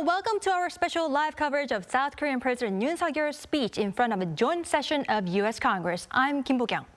Hello, welcome to our special live coverage of South Korean President Yoon Suk-yeol's speech in front of a joint session of U.S. Congress. I'm Kim Bo-kyung.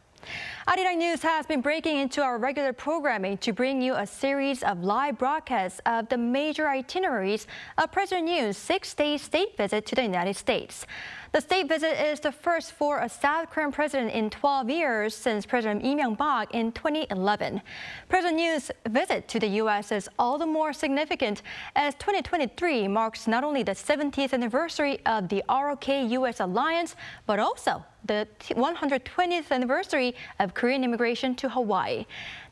Arirang has been breaking into our regular programming to bring you a series of live broadcasts of the major itineraries of President Yoon's 6-day state visit to the United States. The state visit is the first for a South Korean president in 12 years since President Lee Myung-bak in 2011. President Yoon's visit to the U.S. is all the more significant as 2023 marks not only the 70th anniversary of the ROK-U.S. alliance, but also the 120th anniversary of Korean immigration to Hawaii.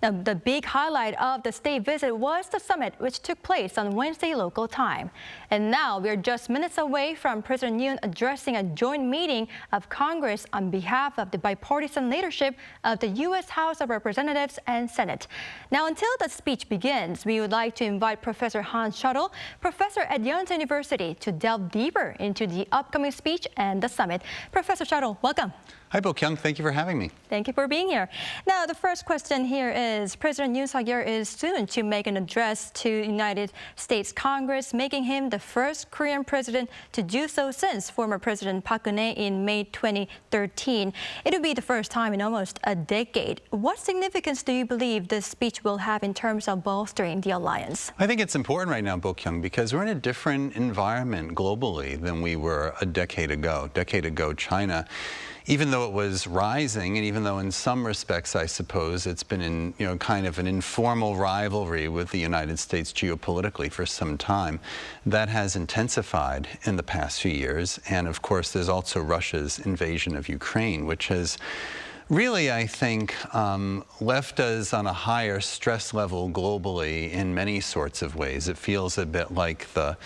Now, the big highlight of the state visit was the summit, which took place on Wednesday local time. And now we're just minutes away from President Yoon addressing a joint meeting of Congress on behalf of the bipartisan leadership of the U.S. House of Representatives and Senate. Now, until the speech begins, we would like to invite Professor Hans Shuttle, professor at Yonsei University, to delve deeper into the upcoming speech and the summit. Professor Shuttle, welcome. Hi, Bo-kyung. Thank you for having me. Thank you for being here. Now, the first question here is, President Yoon Suk-yeol is soon to make an address to United States Congress, making him the first Korean president to do so since former President Park Geun-hye in May 2013. It will be the first time in almost a decade. What significance do you believe this speech will have in terms of bolstering the alliance? I think it's important right now, Bo-kyung, because we're in a different environment globally than we were a decade ago. China, even though it was rising, and even though in some respects, I suppose, it's been in kind of an informal rivalry with the United States geopolitically for some time, that has intensified in the past few years. And of course, there's also Russia's invasion of Ukraine, which has really, I think, left us on a higher stress level globally in many sorts of ways. It feels a bit like the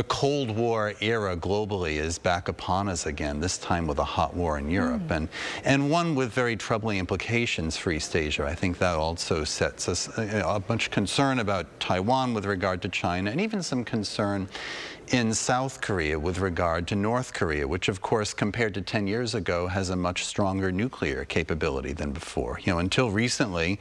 Cold War era globally is back upon us again, this time with a hot war in Europe, and one with very troubling implications for East Asia. I think that also sets us a bunch of concern about Taiwan with regard to China, and even some concern in South Korea with regard to North Korea, which of course compared to 10 years ago has a much stronger nuclear capability than before. Until recently,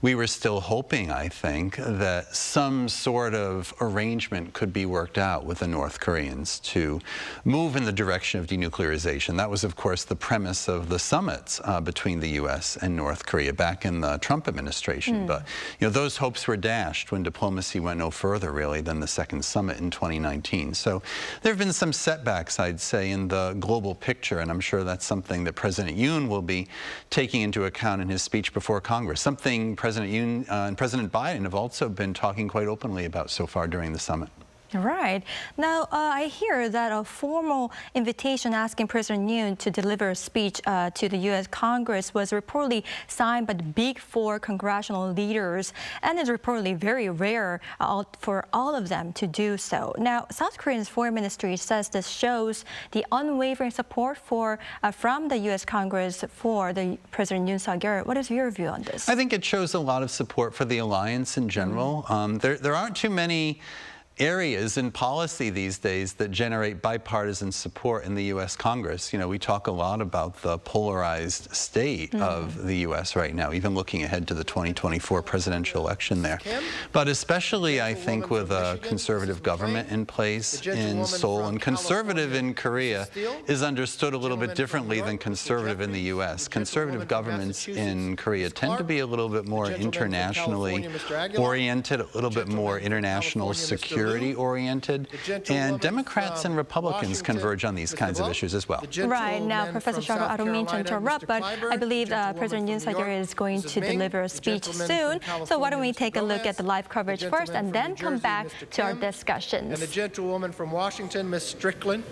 we were still hoping, I think, that some sort of arrangement could be worked out with the North Koreans to move in the direction of denuclearization. That was, of course, the premise of the summits between the U.S. and North Korea back in the Trump administration. But those hopes were dashed when diplomacy went no further, really, than the second summit in 2019. So there have been some setbacks, I'd say, in the global picture, and I'm sure that's something that President Yoon will be taking into account in his speech before Congress, something President Yoon and President Biden have also been talking quite openly about so far during the summit. Right. Now, I hear that a formal invitation asking President Yoon to deliver a speech to the U.S. Congress was reportedly signed by the big four congressional leaders, and is reportedly very rare for all of them to do so. Now, South Korea's foreign ministry says this shows the unwavering support from the U.S. Congress for the President Yoon Suk-yeol. What is your view on this? I think it shows a lot of support for the alliance in general. There aren't too many areas in policy these days that generate bipartisan support in the U.S. Congress. We talk a lot about the polarized state of the U.S. right now, even looking ahead to the 2024 presidential election there. But especially, I think, with a conservative government in place in Seoul, and conservative in Korea is understood a little bit differently than conservative in the U.S. Conservative governments in Korea tend to be a little bit more internationally oriented, a little bit more international security oriented, and Democrats and Republicans converge on these kinds of issues as well. Right. Now, Professor Shuttle, I don't mean to interrupt, but I believe President Yoon Suk-yeol is going to deliver a speech soon. So why don't we take a look at the live coverage first and then come back to our discussions. And the gentlewoman from Washington, Ms. Strickland.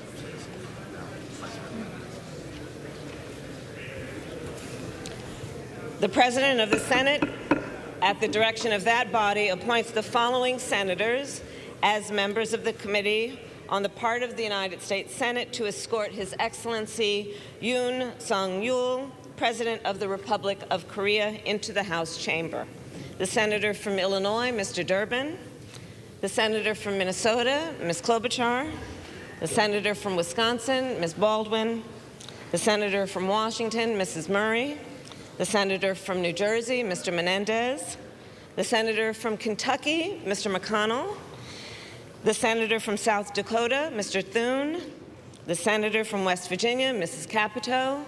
The President of the Senate, at the direction of that body, appoints the following senators as members of the Committee on the part of the United States Senate to escort His Excellency Yoon Suk-yeol, President of the Republic of Korea, into the House chamber. The Senator from Illinois, Mr. Durbin. The Senator from Minnesota, Ms. Klobuchar. The Senator from Wisconsin, Ms. Baldwin. The Senator from Washington, Mrs. Murray. The Senator from New Jersey, Mr. Menendez. The Senator from Kentucky, Mr. McConnell. The senator from South Dakota, Mr. Thune. The senator from West Virginia, Mrs. Capito.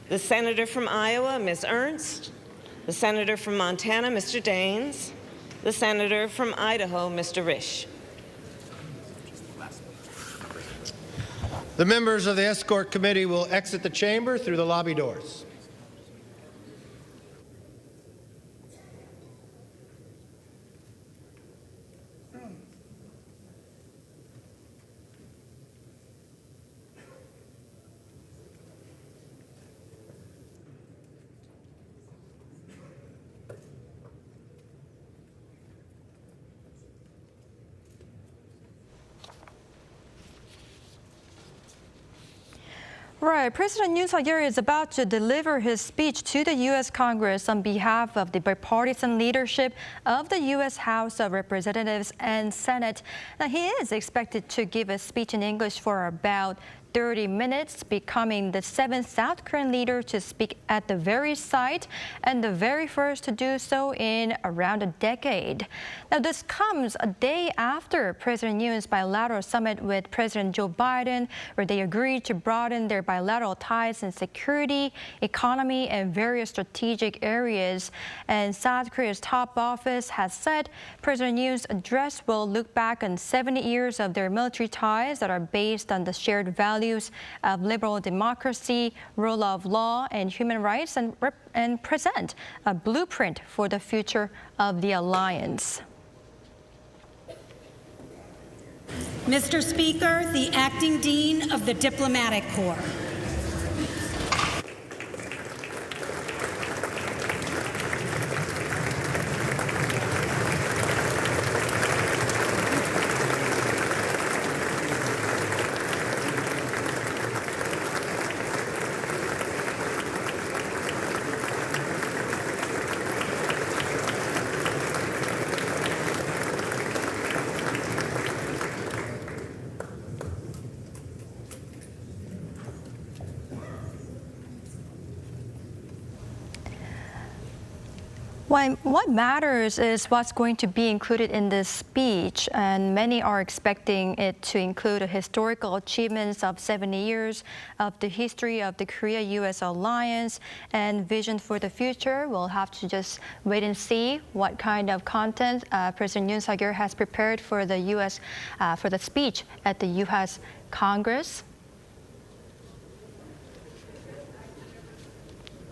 The senator from Iowa, Ms. Ernst. The senator from Montana, Mr. Daines. The senator from Idaho, Mr. Risch. The members of the escort committee will exit the chamber through the lobby doors. Right. President Yoon is about to deliver his speech to the U.S. Congress on behalf of the bipartisan leadership of the U.S. House of Representatives and Senate. Now, he is expected to give a speech in English for about 30 minutes, becoming the 7th South Korean leader to speak at the very site and the very first to do so in around a decade. Now, this comes a day after President Yoon's bilateral summit with President Joe Biden, where they agreed to broaden their bilateral ties in security, economy, and various strategic areas. And South Korea's top office has said President Yoon's address will look back on 70 years of their military ties that are based on the shared values of liberal democracy, rule of law, and human rights, and present a blueprint for the future of the alliance. Mr. Speaker, the Acting Dean of the Diplomatic Corps. What matters is what's going to be included in this speech, and many are expecting it to include historical achievements of 70 years of the history of the Korea-U.S. alliance and vision for the future. We'll have to just wait and see what kind of content President Yoon has prepared for the U.S. For the speech at the U.S. Congress.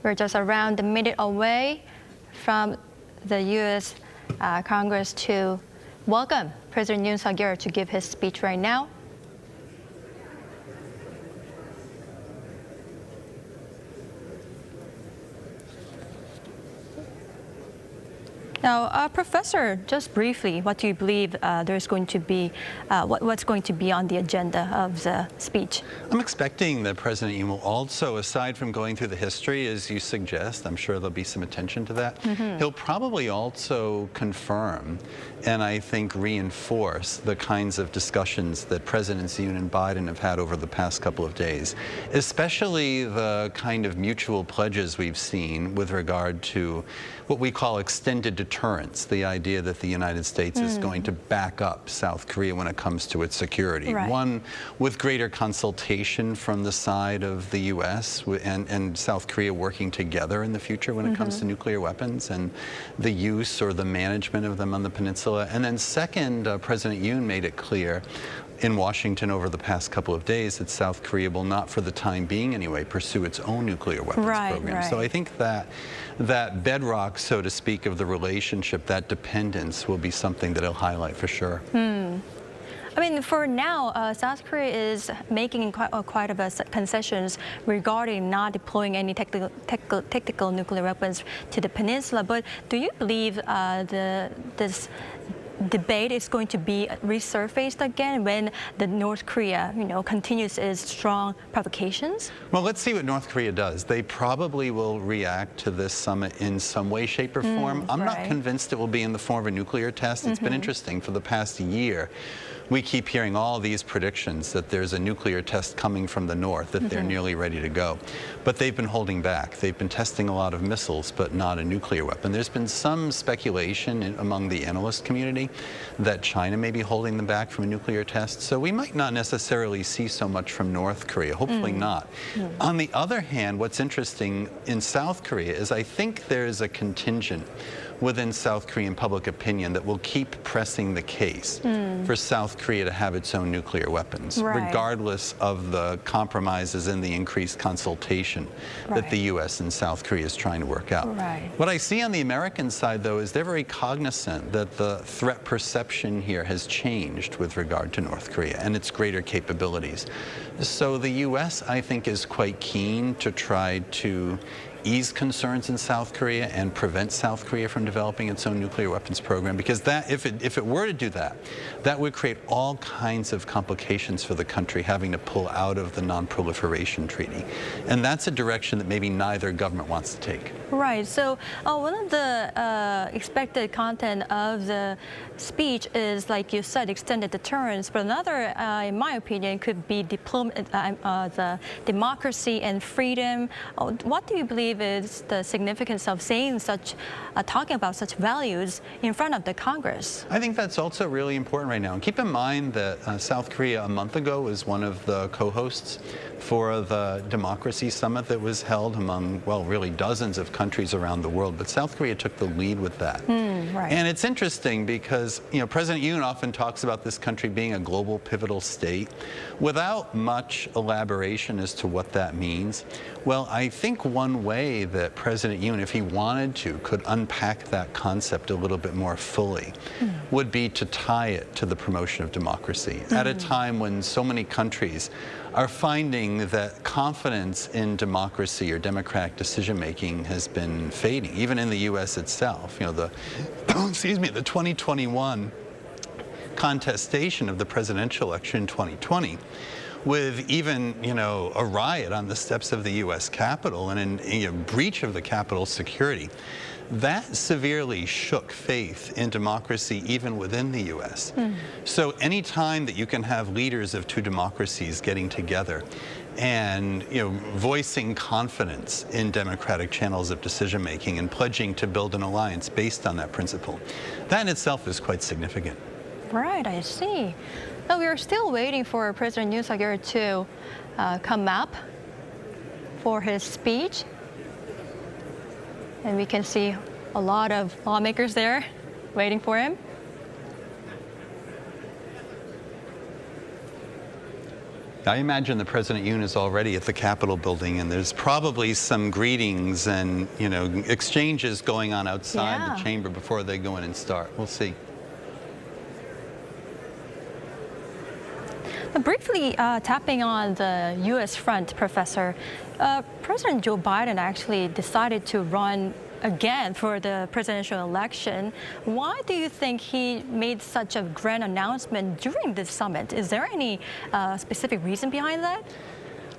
We're just around a minute away from the U.S. Congress to welcome President Yoon to give his speech right now. Now, Professor, just briefly, what do you believe there's going to be, what's going to be on the agenda of the speech? I'm expecting that President Yoon will also, aside from going through the history, as you suggest, I'm sure there'll be some attention to that, he'll probably also confirm and I think reinforce the kinds of discussions that Presidents Yoon and Biden have had over the past couple of days, especially the kind of mutual pledges we've seen with regard to what we call extended deterrence, the idea that the United States is going to back up South Korea when it comes to its security. Right. One, with greater consultation from the side of the U.S. and South Korea working together in the future when it comes to nuclear weapons and the use or the management of them on the peninsula. And then second, President Yoon made it clear in Washington over the past couple of days that South Korea will not, for the time being anyway, pursue its own nuclear weapons program. Right. So I think that that bedrock, so to speak, of the relationship, that dependence, will be something that he'll highlight for sure. I mean, for now, South Korea is making quite a bit of concessions regarding not deploying any tactical nuclear weapons to the peninsula. But do you believe this debate is going to be resurfaced again when the North Korea, continues its strong provocations? Well, let's see what North Korea does. They probably will react to this summit in some way, shape, or form. I'm not convinced it will be in the form of a nuclear test. It's been interesting for the past year. We keep hearing all these predictions that there's a nuclear test coming from the north, that they're nearly ready to go. But they've been holding back. They've been testing a lot of missiles, but not a nuclear weapon. There's been some speculation among the analyst community that China may be holding them back from a nuclear test. So we might not necessarily see so much from North Korea, hopefully not. On the other hand, what's interesting in South Korea is I think there's a contingent within South Korean public opinion that will keep pressing the case for South Korea to have its own nuclear weapons, regardless of the compromises and the increased consultation that the U.S. and South Korea is trying to work out. What I see on the American side, though, is they're very cognizant that the threat perception here has changed with regard to North Korea and its greater capabilities. So the U.S., I think, is quite keen to try to ease concerns in South Korea and prevent South Korea from developing its own nuclear weapons program, because that, if it were to do that, that would create all kinds of complications for the country having to pull out of the non-proliferation treaty. And that's a direction that maybe neither government wants to take. Right. So one of the expected content of the speech is, like you said, extended deterrence. But another, in my opinion, could be the democracy and freedom. What do you believe is the significance of saying such, talking about such values in front of the Congress? I think that's also really important right now. And keep in mind that South Korea a month ago was one of the co-hosts for the Democracy Summit that was held among, well, really dozens of countries around the world. But South Korea took the lead with that. And it's interesting because, you know, President Yoon often talks about this country being a global pivotal state without much elaboration as to what that means. Well, I think one way that President Yoon, if he wanted to, could unpack that concept a little bit more fully would be to tie it to the promotion of democracy at a time when so many countries are finding that confidence in democracy or democratic decision-making has been fading, even in the U.S. itself. You know, the, excuse me, the 2021 contestation of the presidential election in 2020, with even, you know, a riot on the steps of the U.S. Capitol and a breach of the Capitol security, that severely shook faith in democracy even within the U.S. So any time that you can have leaders of two democracies getting together and, you know, voicing confidence in democratic channels of decision-making and pledging to build an alliance based on that principle, that in itself is quite significant. Right, I see. Well, we are still waiting for President Yoon Suk-yeol to come up for his speech. And we can see a lot of lawmakers there waiting for him. I imagine the President Yoon is already at the Capitol building, and there's probably some greetings and, you know, exchanges going on outside the chamber before they go in and start. We'll see. Briefly tapping on the U.S. front, Professor, President Joe Biden actually decided to run again for the presidential election. Why do you think he made such a grand announcement during this summit? Is there any specific reason behind that?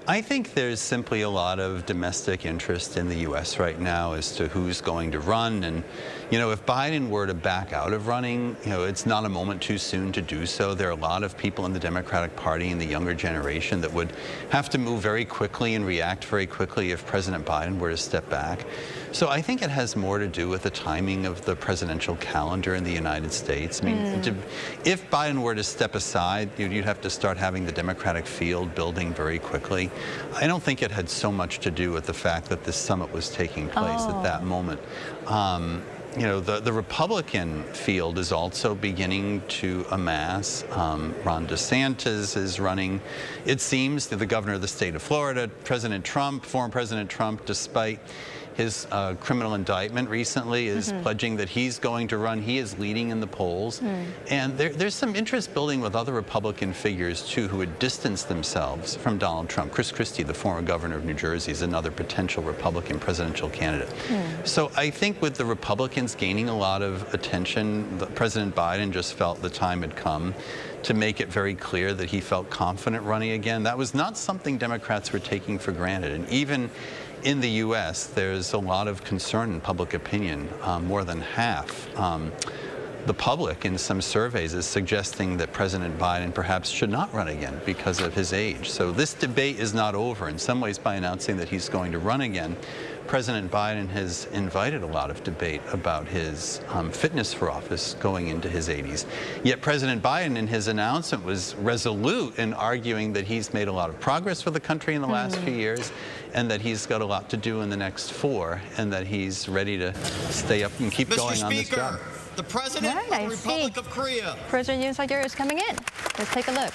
I think there's simply a lot of domestic interest in the U.S. right now as to who's going to run. And, you know, if Biden were to back out of running, you know, it's not a moment too soon to do so. There are a lot of people in the Democratic Party and the younger generation that would have to move very quickly and react very quickly if President Biden were to step back. So I think it has more to do with the timing of the presidential calendar in the United States. I mean, if Biden were to step aside, you'd have to start having the Democratic field building very quickly. I don't think it had so much to do with the fact that this summit was taking place at that moment. You know, the Republican field is also beginning to amass. Ron DeSantis is running. It seems that the governor of the state of Florida, President Trump, former President Trump, despite his criminal indictment recently, is pledging that he's going to run. He is leading in the polls. And there's some interest building with other Republican figures, too, who had distanced themselves from Donald Trump. Chris Christie, the former governor of New Jersey, is another potential Republican presidential candidate. So I think with the Republicans gaining a lot of attention, President Biden just felt the time had come to make it very clear that he felt confident running again. That was not something Democrats were taking for granted. And even in the U.S., there's a lot of concern in public opinion. More than half the public in some surveys is suggesting that President Biden perhaps should not run again because of his age. So this debate is not over. In some ways, by announcing that he's going to run again, President Biden has invited a lot of debate about his fitness for office going into his 80s. Yet President Biden, in his announcement, was resolute in arguing that he's made a lot of progress for the country in the last few years, and that he's got a lot to do in the next 4, and that he's ready to stay up and keep going on this job. The President of the Republic of Korea. President Yoon Suk-yeol is coming in. Let's take a look.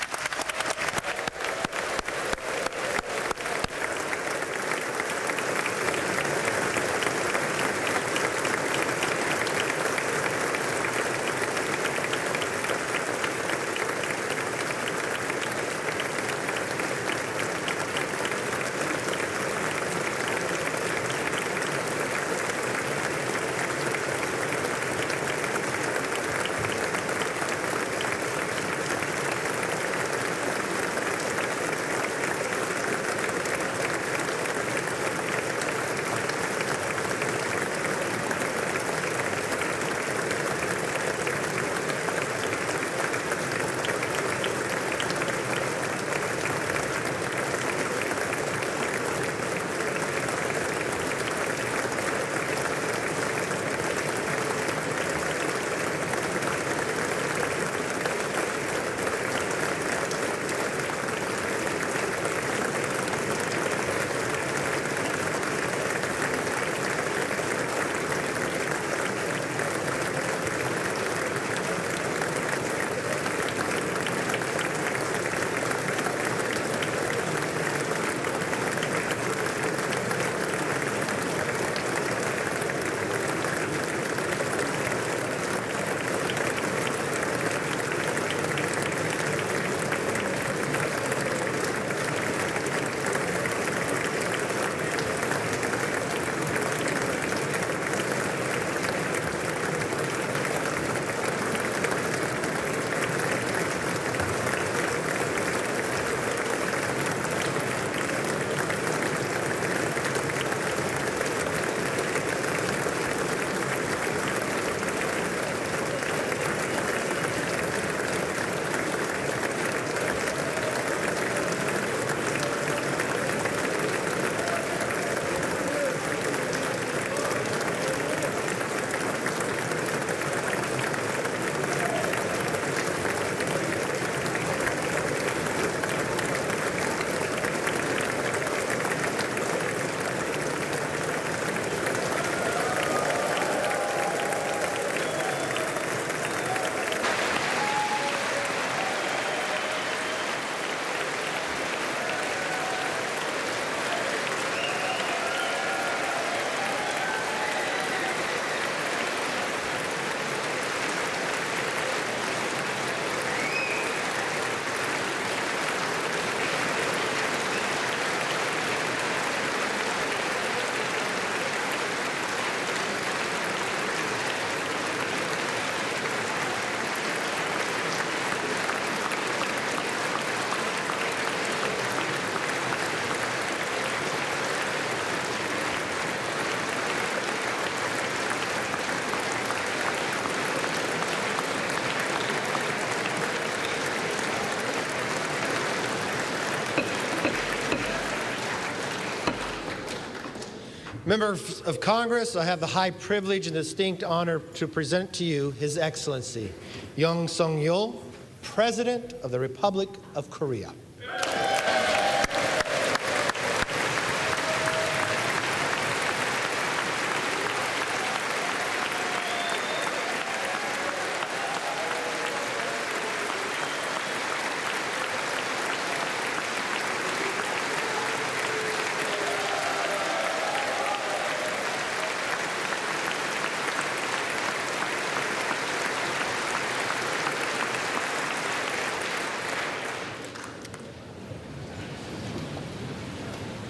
Members of Congress, I have the high privilege and distinct honor to present to you His Excellency Yoon Suk-yeol, President of the Republic of Korea.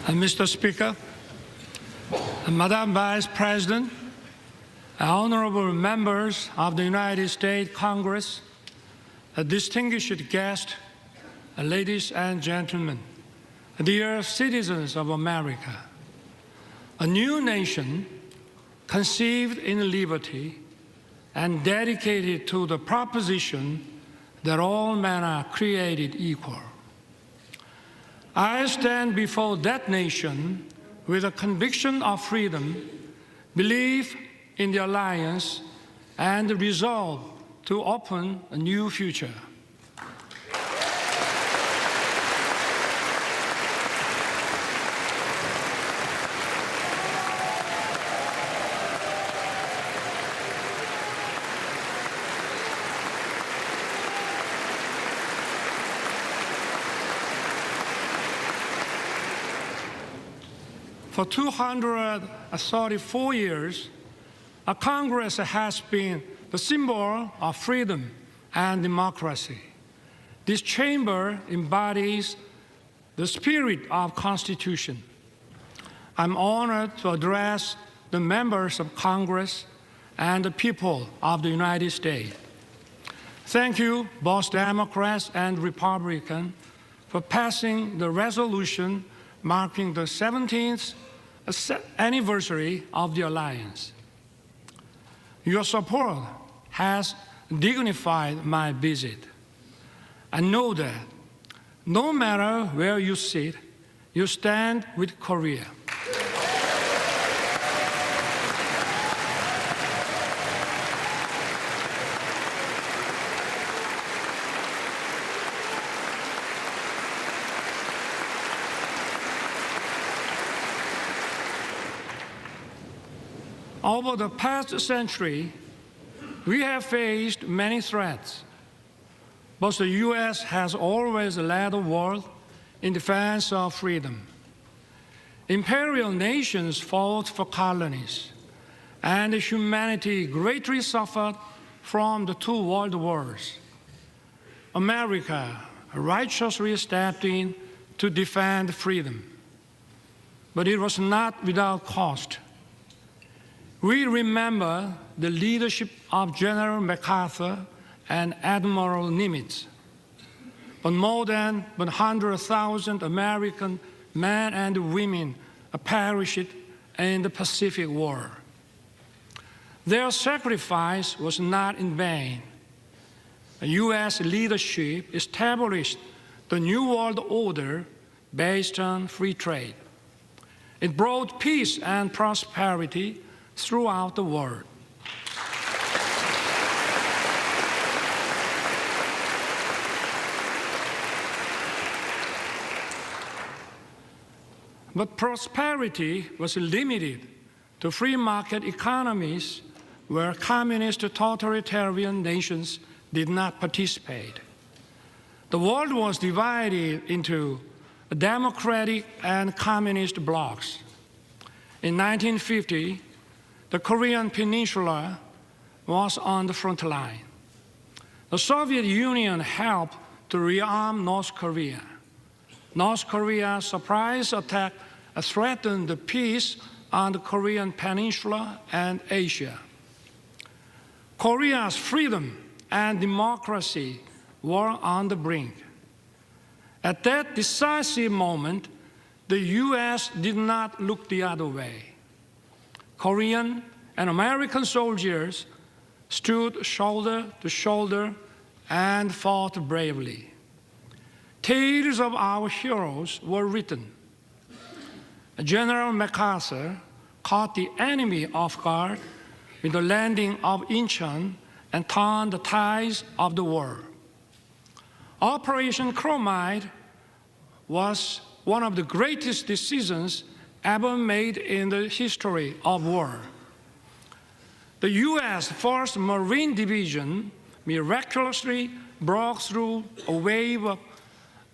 Mr. Speaker, Madam Vice President, honorable members of the United States Congress, distinguished guests, ladies and gentlemen, dear citizens of America, a new nation conceived in liberty and dedicated to the proposition that all men are created equal. I stand before that nation with a conviction of freedom, belief in the alliance, and the resolve to open a new future. For 234 years, our Congress has been the symbol of freedom and democracy. This chamber embodies the spirit of Constitution. I'm honored to address the members of Congress and the people of the United States. Thank you, both Democrats and Republicans, for passing the resolution marking the 17th anniversary of the alliance. Your support has dignified my visit. I know that no matter where you sit, you stand with Korea. Over the past century, we have faced many threats, but the U.S. has always led the world in defense of freedom. Imperial nations fought for colonies, and humanity greatly suffered from the two world wars. America righteously stepped in to defend freedom, but it was not without cost. We remember the leadership of General MacArthur and Admiral Nimitz, but more than 100,000 American men and women perished in the Pacific War. Their sacrifice was not in vain. The U.S. leadership established the New World Order based on free trade. It brought peace and prosperity throughout the world. But prosperity was limited to free market economies where communist totalitarian nations did not participate. The world was divided into democratic and communist blocs. In 1950, the Korean Peninsula was on the front line. The Soviet Union helped to rearm North Korea. North Korea's surprise attack threatened the peace on the Korean Peninsula and Asia. Korea's freedom and democracy were on the brink. At that decisive moment, the U.S. did not look the other way. Korean and American soldiers stood shoulder to shoulder and fought bravely. Tales of our heroes were written. General MacArthur caught the enemy off guard with the landing of Incheon and turned the tides of the war. Operation Chromite was one of the greatest decisions ever made in the history of war. The U.S. 1st Marine Division miraculously broke through a wave of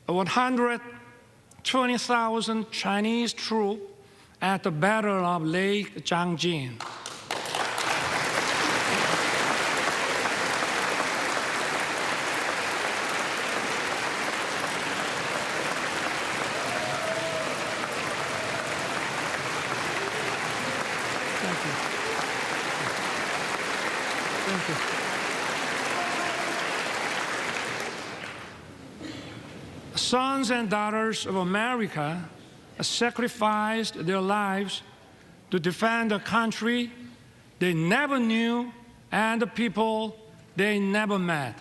120,000 Chinese troops at the Battle of Lake Changjin. Sons and daughters of America sacrificed their lives to defend a country they never knew and the people they never met.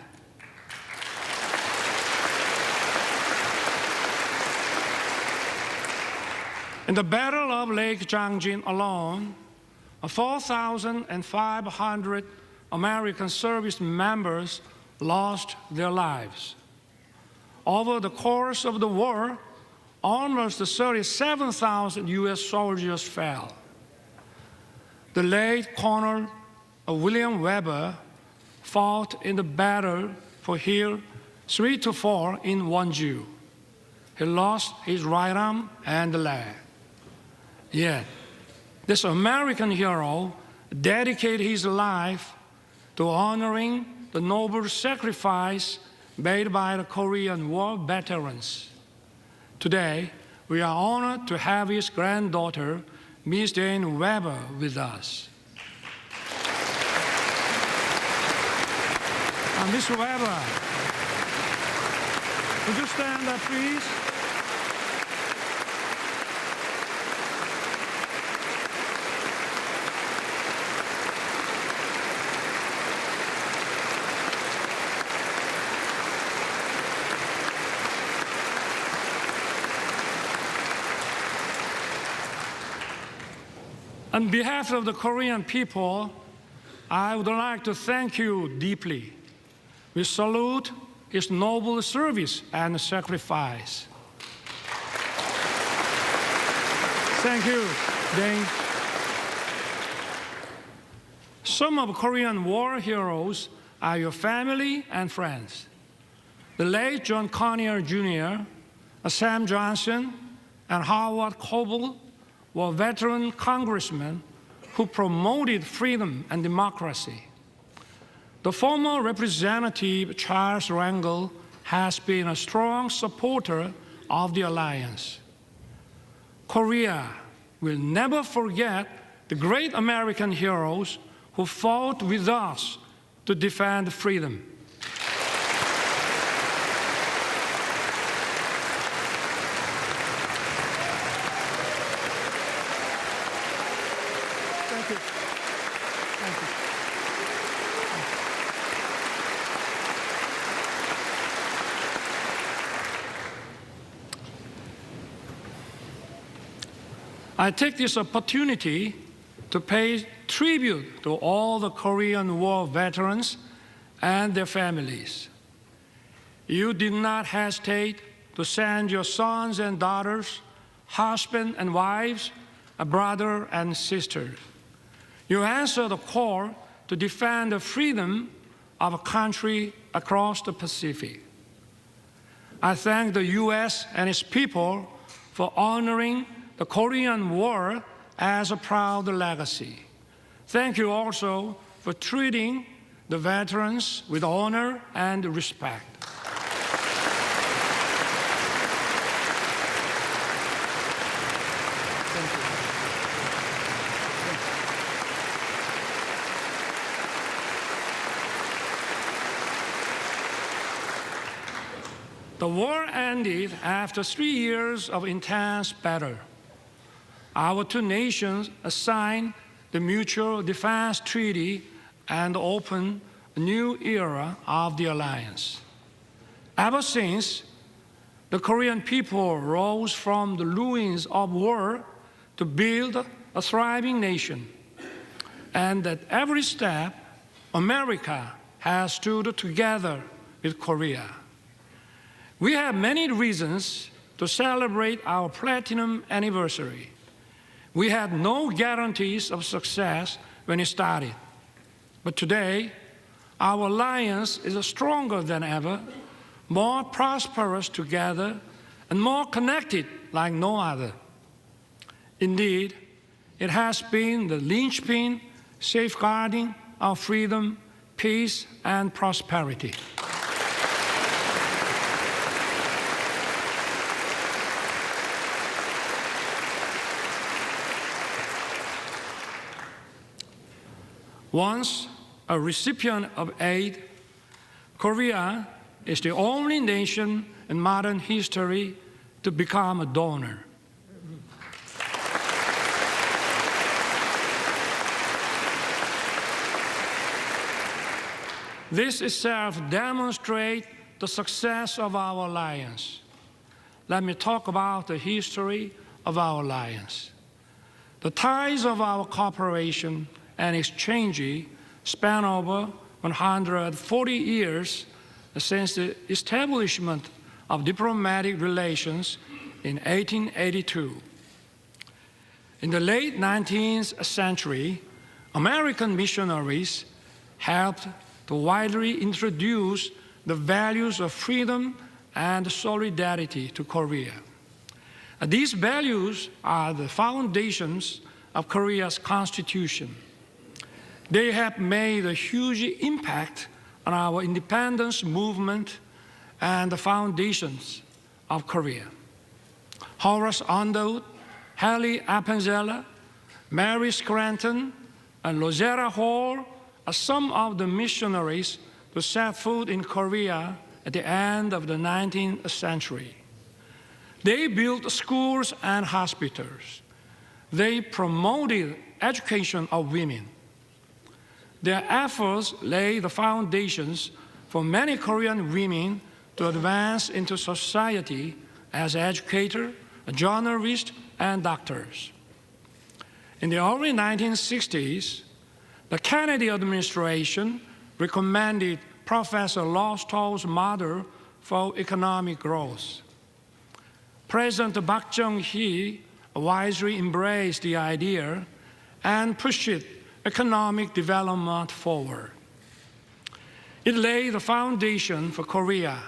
In the Battle of Lake Changjin alone, 4,500 American service members lost their lives. Over the course of the war, almost 37,000 U.S. soldiers fell. The late Colonel William Weber fought in the battle for Hill 3 to 4 in Wonju. He lost his right arm and leg. Yet, this American hero dedicated his life to honoring the noble sacrifice made by the Korean War veterans. Today, we are honored to have his granddaughter, Ms. Jane Weber, with us. Ms. Weber, would you stand up, please? On behalf of the Korean people, I would like to thank you deeply. We salute his noble service and sacrifice. Thank you, Dane. Some of Korean war heroes are your family and friends. The late John Conyers Jr., Sam Johnson, and Howard Coble were veteran congressmen who promoted freedom and democracy. The former Representative Charles Rangel has been a strong supporter of the alliance. Korea will never forget the great American heroes who fought with us to defend freedom. Thank you. Thank you. I take this opportunity to pay tribute to all the Korean War veterans and their families. You did not hesitate to send your sons and daughters, husbands and wives, a brother and sisters. You answered the call to defend the freedom of a country across the Pacific. I thank the U.S. and its people for honoring the Korean War as a proud legacy. Thank you also for treating the veterans with honor and respect. Thank you. The war ended after 3 years of intense battle. Our two nations signed the Mutual Defense Treaty and opened a new era of the alliance. Ever since, the Korean people rose from the ruins of war to build a thriving nation. And at every step, America has stood together with Korea. We have many reasons to celebrate our platinum anniversary. We had no guarantees of success when it started. But today, our alliance is stronger than ever, more prosperous together, and more connected like no other. Indeed, it has been the linchpin safeguarding our freedom, peace, and prosperity. Once a recipient of aid, Korea is the only nation in modern history to become a donor. This itself demonstrates the success of our alliance. Let me talk about the history of our alliance. The ties of our cooperation and exchange span over 140 years since the establishment of diplomatic relations in 1882. In the late 19th century, American missionaries helped to widely introduce the values of freedom and solidarity to Korea. These values are the foundations of Korea's constitution. They have made a huge impact on our independence movement and the foundations of Korea. Horace Underwood, Hallie Appenzeller, Mary Scranton, and Rosetta Hall are some of the missionaries who set foot in Korea at the end of the 19th century. They built schools and hospitals. They promoted education of women. Their efforts laid the foundations for many Korean women to advance into society as educators, journalists, and doctors. In the early 1960s, the Kennedy administration recommended Professor Lowstow's model for economic growth. President Park Chung-hee wisely embraced the idea and pushed economic development forward. It laid the foundation for Korea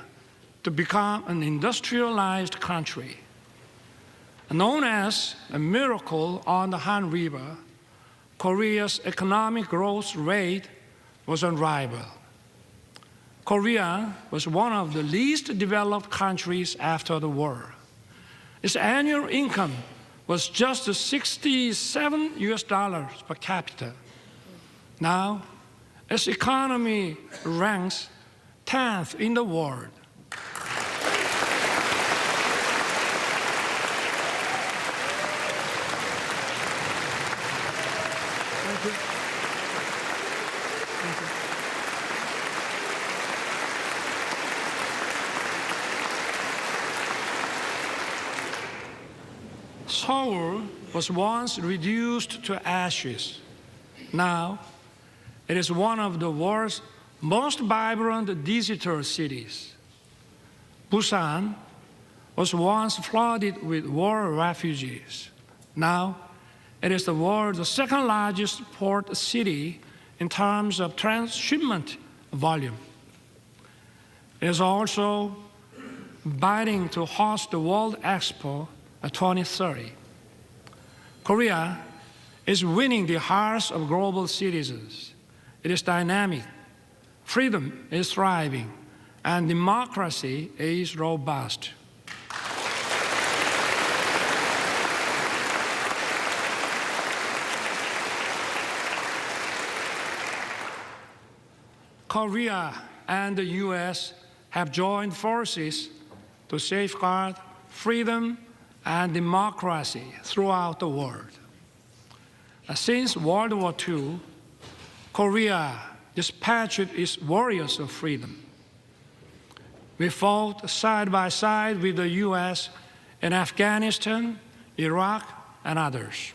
to become an industrialized country. Known as a miracle on the Han River, Korea's economic growth rate was unrivaled. Korea was one of the least developed countries after the war. Its annual income was just $67 per capita. Now, its economy ranks 10th in the world. Thank you. Thank you. Seoul was once reduced to ashes. Now, it is one of the world's most vibrant digital cities. Busan was once flooded with war refugees. Now, it is the world's second largest port city in terms of transshipment volume. It is also bidding to host the World Expo 2030. Korea is winning the hearts of global citizens. It is dynamic, freedom is thriving, and democracy is robust. Korea and the U.S. have joined forces to safeguard freedom and democracy throughout the world. Since World War II, Korea dispatched its warriors of freedom. We fought side by side with the U.S. in Afghanistan, Iraq, and others.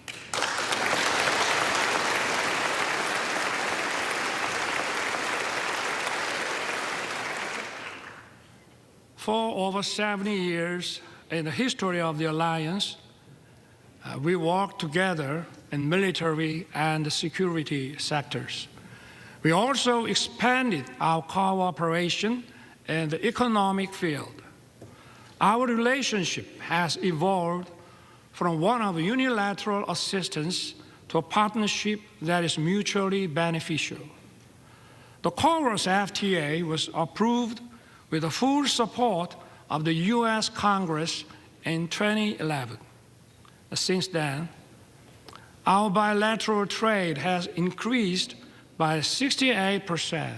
For over 70 years in the history of the alliance, we worked together in military and security sectors. We also expanded our cooperation in the economic field. Our relationship has evolved from one of unilateral assistance to a partnership that is mutually beneficial. The KORUS FTA was approved with the full support of the U.S. Congress in 2011. Since then, our bilateral trade has increased by 68%.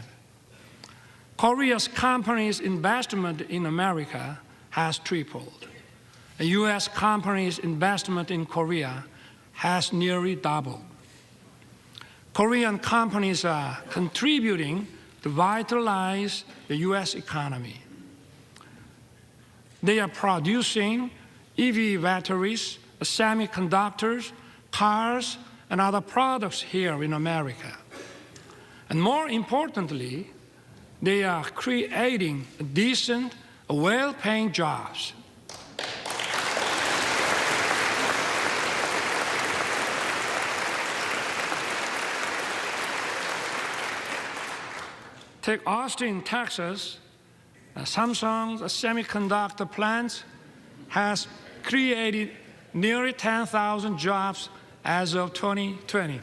Korea's companies' investment in America has tripled. U.S. companies' investment in Korea has nearly doubled. Korean companies are contributing to vitalize the U.S. economy. They are producing EV batteries, semiconductors, cars, and other products here in America. And more importantly, they are creating decent, well-paying jobs. Take Austin, Texas. Samsung's semiconductor plant has created nearly 10,000 jobs as of 2020.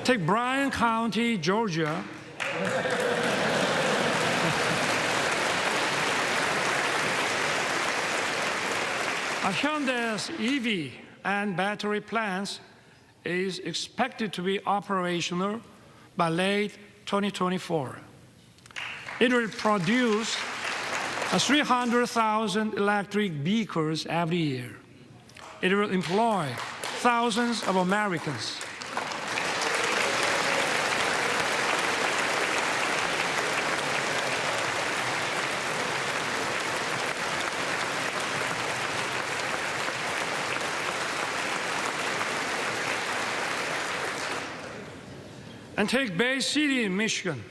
Take Bryan County, Georgia. Hyundai's EV and battery plants is expected to be operational by late 2024. It will produce 300,000 electric vehicles every year. It will employ thousands of Americans. And take Bay City, Michigan.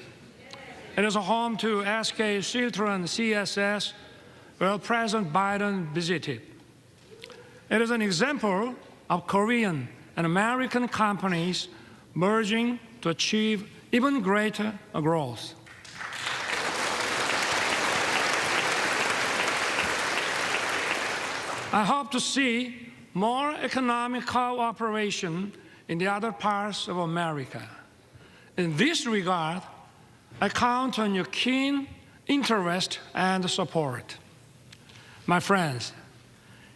It is a home to SK Siltron CSS, where President Biden visited. It is an example of Korean and American companies merging to achieve even greater growth. I hope to see more economic cooperation in the other parts of America. In this regard, I count on your keen interest and support. My friends,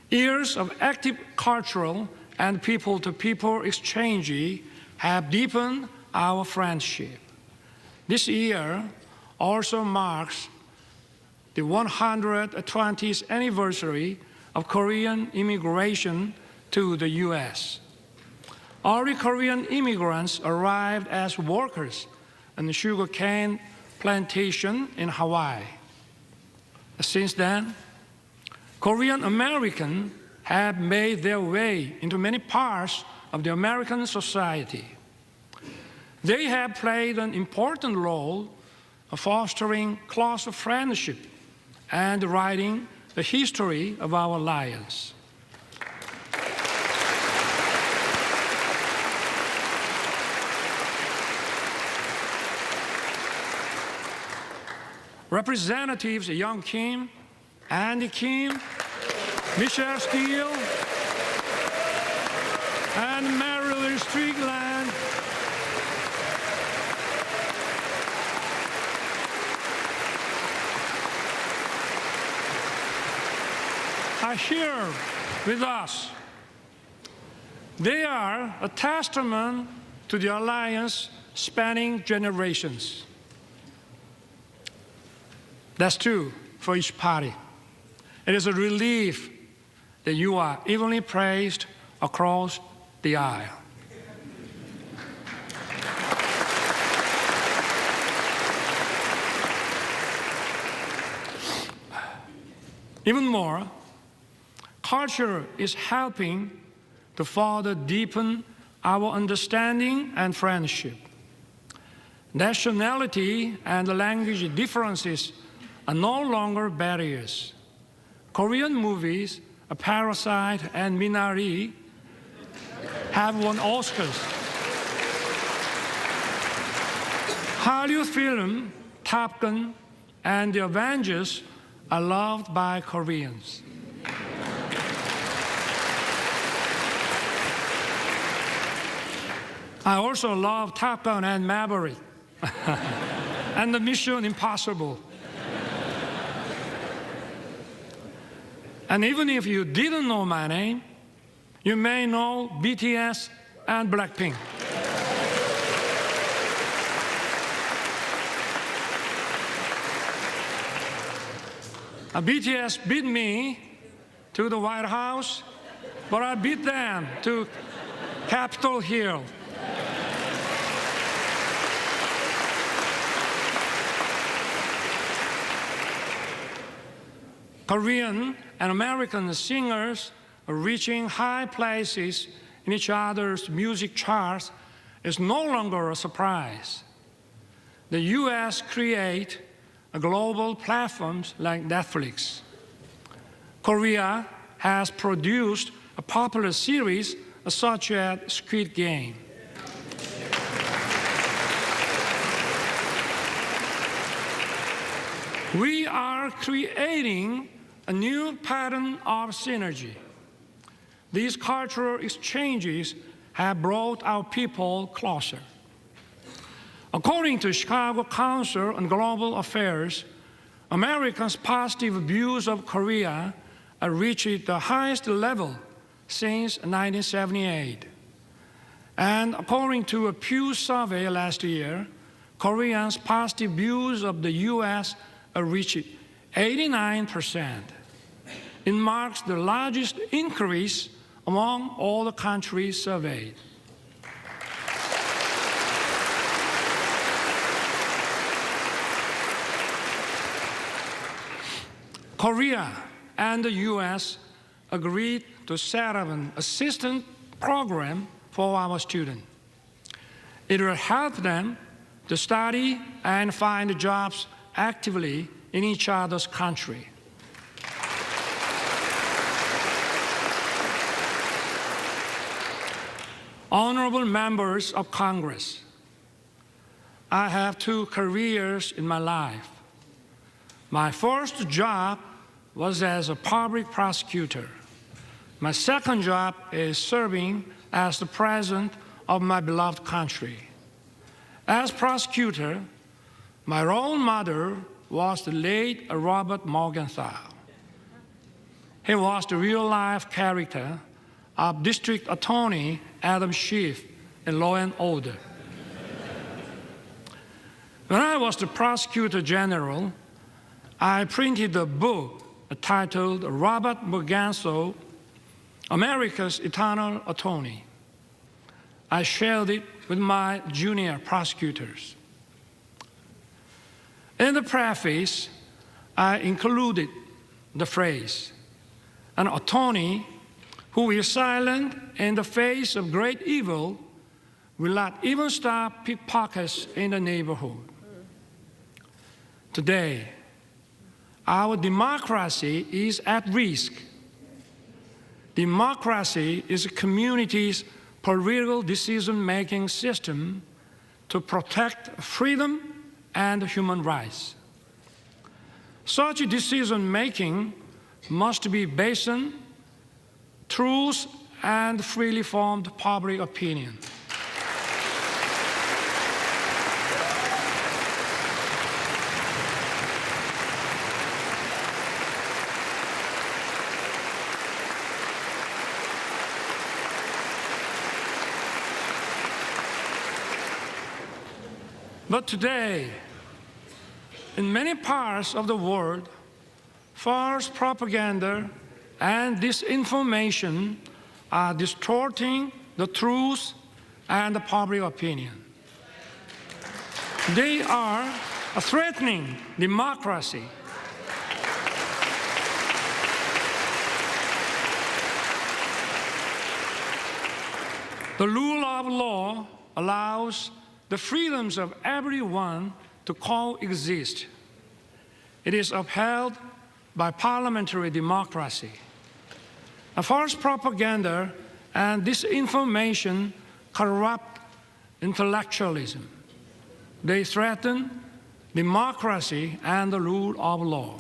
years of active cultural and people-to-people exchange have deepened our friendship. This year also marks the 120th anniversary of Korean immigration to the U.S. Early Korean immigrants arrived as workers on the sugarcane plantation in Hawaii. Since then, Korean Americans have made their way into many parts of the American society. They have played an important role of fostering close friendship and writing the history of our alliance. Representatives Young Kim, Andy Kim, Michelle Steele, and Marilyn Strickland are here with us. They are a testament to the alliance spanning generations. That's true for each party. It is a relief that you are evenly praised across the aisle. Even more, culture is helping to further deepen our understanding and friendship. Nationality and language differences are no longer barriers. Korean movies, Parasite and Minari, have won Oscars. Hallyu film, Top Gun, and The Avengers are loved by Koreans. I also love Top Gun and Maverick and the Mission Impossible. And even if you didn't know my name, you may know BTS and Blackpink. BTS beat me to the White House, but I beat them to Capitol Hill. Korean and American singers are reaching high places in each other's music charts is no longer a surprise. The U.S. create global platforms like Netflix. Korea has produced a popular series such as Squid Game. We are creating a new pattern of synergy. These cultural exchanges have brought our people closer. According to Chicago Council on Global Affairs, Americans' positive views of Korea reached the highest level since 1978. And according to a Pew survey last year, Koreans' positive views of the U.S. reached 89%. It marks the largest increase among all the countries surveyed. Korea and the U.S. agreed to set up an assistance program for our students. It will help them to study and find jobs actively in each other's country. Honorable members of Congress, I have 2 careers in my life. My first job was as a public prosecutor. My second job is serving as the president of my beloved country. As prosecutor, my role model was the late Robert Morgenthau. He was the real-life character of District Attorney Adam Schiff in Law and Order. When I was the Prosecutor General, I printed a book titled Robert Morgenthau, America's Eternal Attorney. I shared it with my junior prosecutors. In the preface, I included the phrase, an attorney who is silent in the face of great evil will not even stop pickpockets in the neighborhood. Today, our democracy is at risk. Democracy is a community's political decision-making system to protect freedom and human rights. Such decision-making must be based on truth and freely formed public opinion. But today, in many parts of the world, false propaganda and disinformation are distorting the truth and the public opinion. They are threatening democracy. The rule of law allows the freedoms of everyone to coexist. It is upheld by parliamentary democracy. False propaganda and disinformation corrupt intellectualism. They threaten democracy and the rule of law.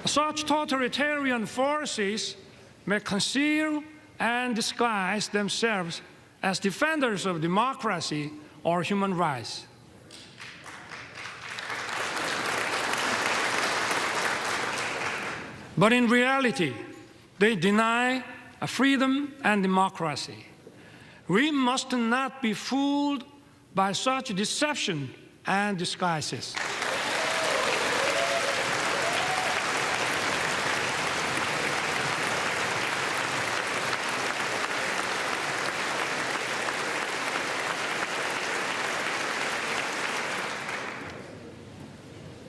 Such totalitarian forces may conceal and disguise themselves as defenders of democracy or human rights. But in reality, they deny freedom and democracy. We must not be fooled by such deception and disguises.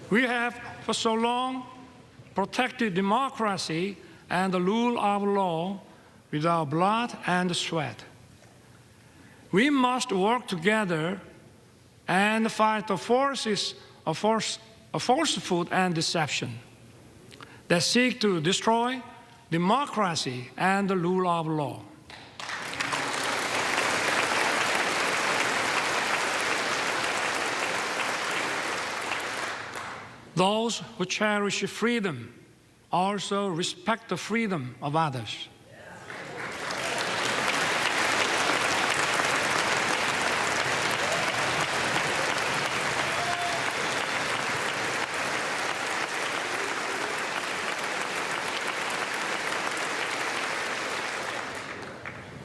We have for so long protected democracy and the rule of law with our blood and sweat. We must work together and fight the forces of falsehood and deception that seek to destroy democracy and the rule of law. Those who cherish freedom also respect the freedom of others.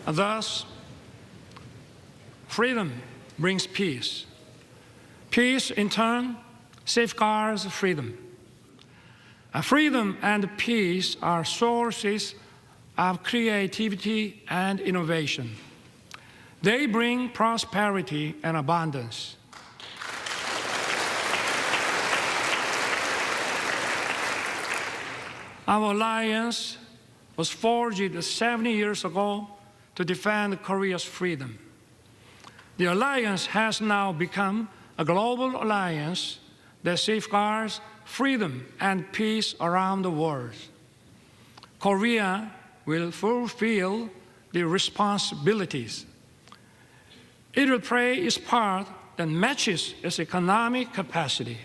Thus, freedom brings peace. Peace, in turn, safeguards freedom. Freedom and peace are sources of creativity and innovation. They bring prosperity and abundance. Our alliance was forged 70 years ago to defend Korea's freedom. The alliance has now become a global alliance that safeguards freedom and peace around the world. Korea will fulfill the responsibilities. It will play its part that matches its economic capacity.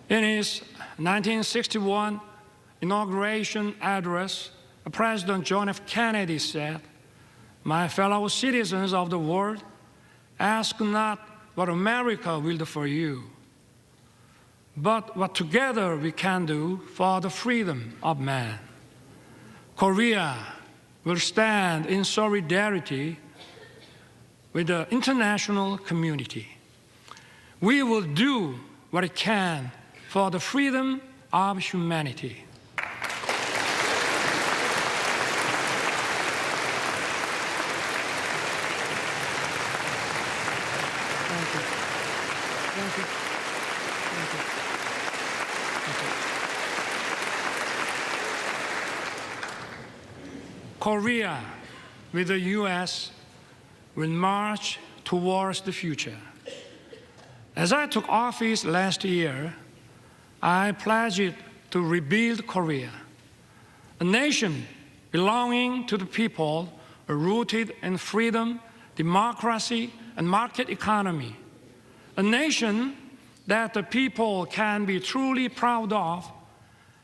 In his 1961 inauguration address, President John F. Kennedy said, "My fellow citizens of the world, ask not what America will do for you, but what together we can do for the freedom of man." Korea will stand in solidarity with the international community. We will do what it can for the freedom of humanity. Korea, with the U.S., will march towards the future. As I took office last year, I pledged to rebuild Korea, a nation belonging to the people, rooted in freedom, democracy, and market economy, a nation that the people can be truly proud of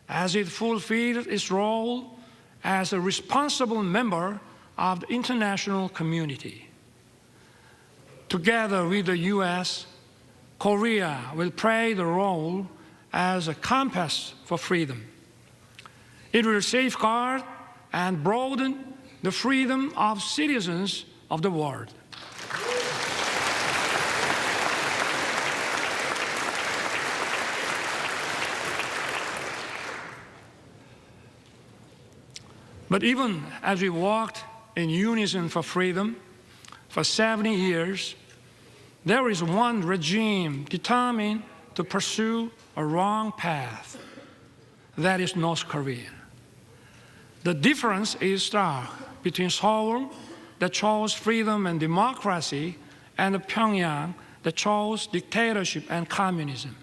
as it fulfills its role as a responsible member of the international community. Together with the U.S., Korea will play the role as a compass for freedom. It will safeguard and broaden the freedom of citizens of the world. But even as we walked in unison for freedom for 70 years, there is one regime determined to pursue a wrong path. That is North Korea. The difference is stark between Seoul, that chose freedom and democracy, and Pyongyang, that chose dictatorship and communism.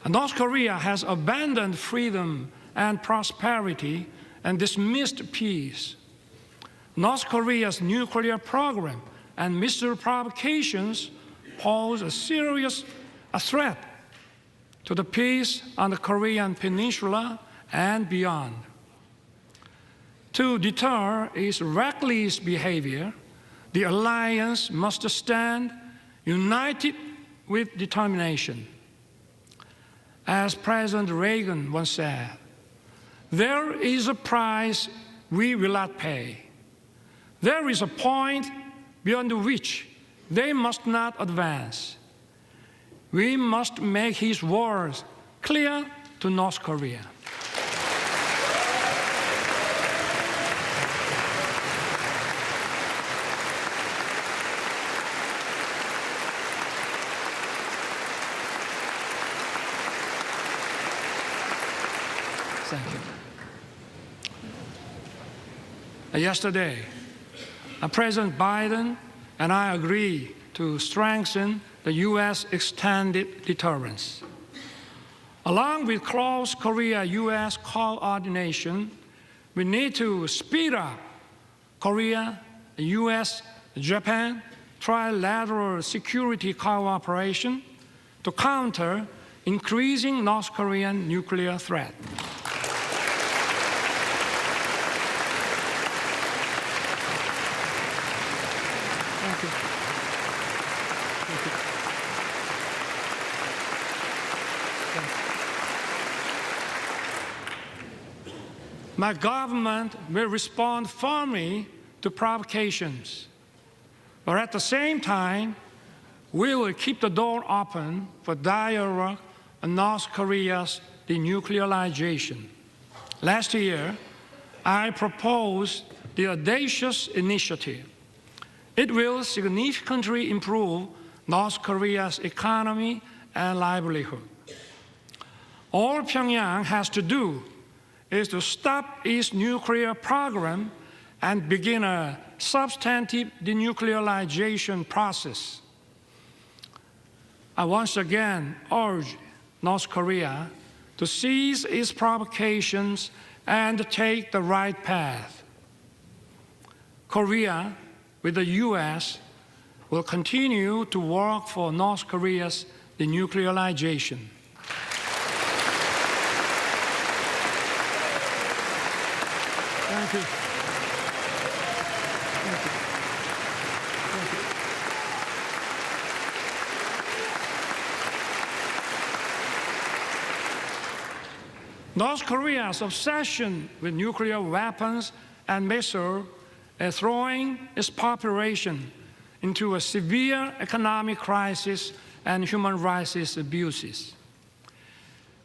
North Korea has abandoned freedom and prosperity and dismissed peace. North Korea's nuclear program and missile provocations pose a serious threat to the peace on the Korean peninsula and beyond. To deter its reckless behavior, the alliance must stand united with determination. As President Reagan once said, there is a price we will not pay. There is a point beyond which they must not advance. We must make his words clear to North Korea. Thank you. Yesterday, President Biden and I agreed to strengthen the U.S. extended deterrence. Along with close Korea-U.S. coordination, we need to speed up Korea, U.S., Japan trilateral security cooperation to counter increasing North Korean nuclear threat. Thank you. Thank you. My government will respond firmly to provocations, but at the same time, we will keep the door open for dialogue on North Korea's denuclearization. Last year, I proposed the audacious initiative. It will significantly improve North Korea's economy and livelihood. All Pyongyang has to do is to stop its nuclear program and begin a substantive denuclearization process. I once again urge North Korea to cease its provocations and take the right path. Korea, with the U.S., will continue to work for North Korea's denuclearization. Thank you. Thank you. Thank you. North Korea's obsession with nuclear weapons and missiles is throwing its population into a severe economic crisis and human rights abuses.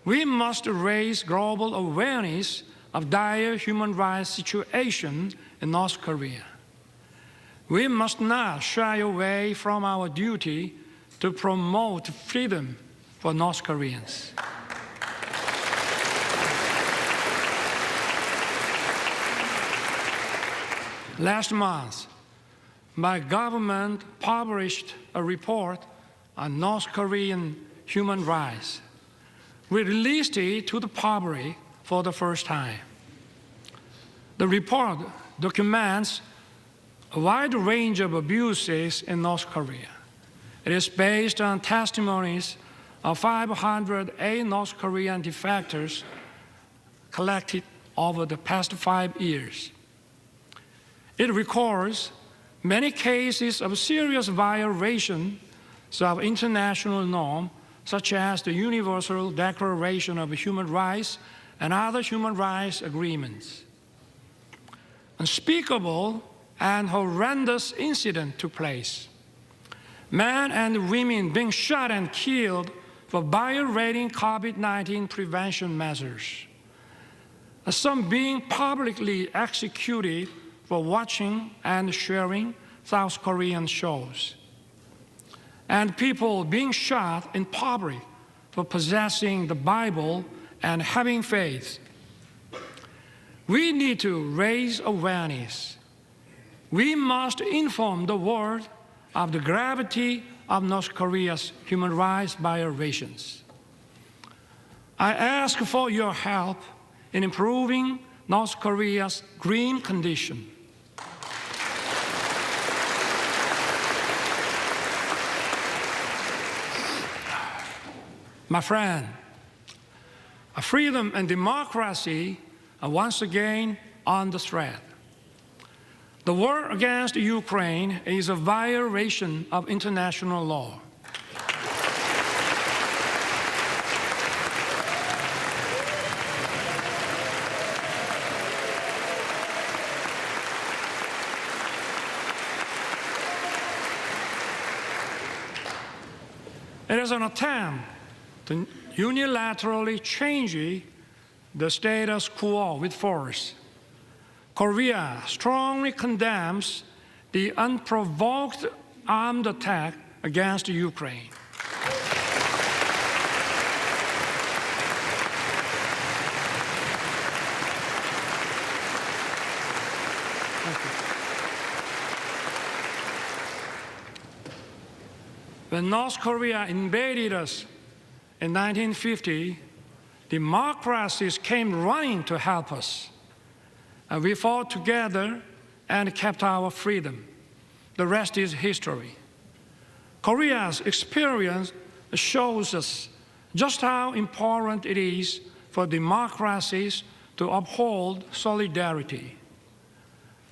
We must raise global awareness of dire human rights situation in North Korea. We must not shy away from our duty to promote freedom for North Koreans. Last month, my government published a report on North Korean human rights. We released it to the public for the first time. The report documents a wide range of abuses in North Korea. It is based on testimonies of 508 North Korean defectors collected over the past 5 years. It records many cases of serious violations of international norms, such as the Universal Declaration of Human Rights and other human rights agreements. Unspeakable and horrendous incidents took place. Men and women being shot and killed for violating COVID-19 prevention measures. Some being publicly executed for watching and sharing South Korean shows. And people being shot in public for possessing the Bible and having faith. We need to raise awareness. We must inform the world of the gravity of North Korea's human rights violations. I ask for your help in improving North Korea's green condition. My friend, freedom and democracy are once again under threat. The war against Ukraine is a violation of international law. It is an attempt to unilaterally change the status quo with force. Korea strongly condemns the unprovoked armed attack against Ukraine. When North Korea invaded us in 1950, democracies came running to help us. We fought together and kept our freedom. The rest is history. Korea's experience shows us just how important it is for democracies to uphold solidarity.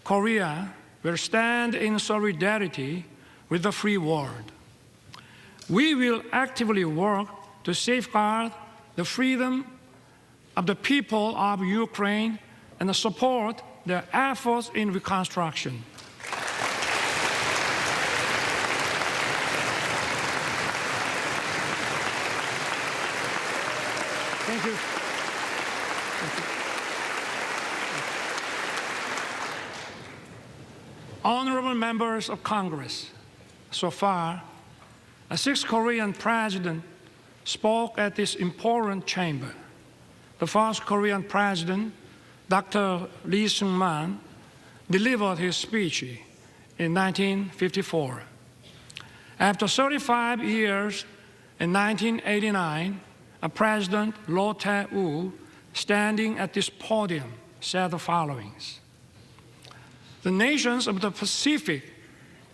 Korea will stand in solidarity with the free world. We will actively work to safeguard the freedom of the people of Ukraine and support their efforts in reconstruction. Thank you. Honorable members of Congress, so far, 6 Korean presidents spoke at this important chamber. The first Korean president, Dr. Lee Sung-man, delivered his speech in 1954. After 35 years, in 1989, President Roh Tae-woo, standing at this podium, said the following: "The nations of the Pacific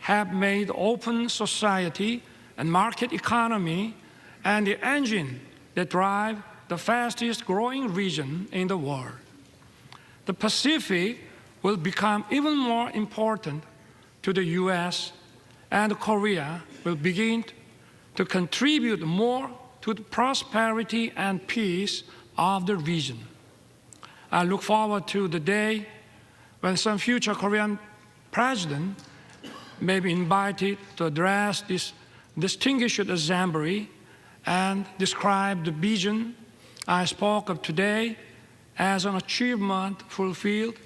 have made open society and market economy and the engine that drive the fastest growing region in the world. The Pacific will become even more important to the U.S., and Korea will begin to contribute more to the prosperity and peace of the region." I look forward to the day when some future Korean president may be invited to address this distinguished assembly and describe the vision I spoke of today as an achievement fulfilled,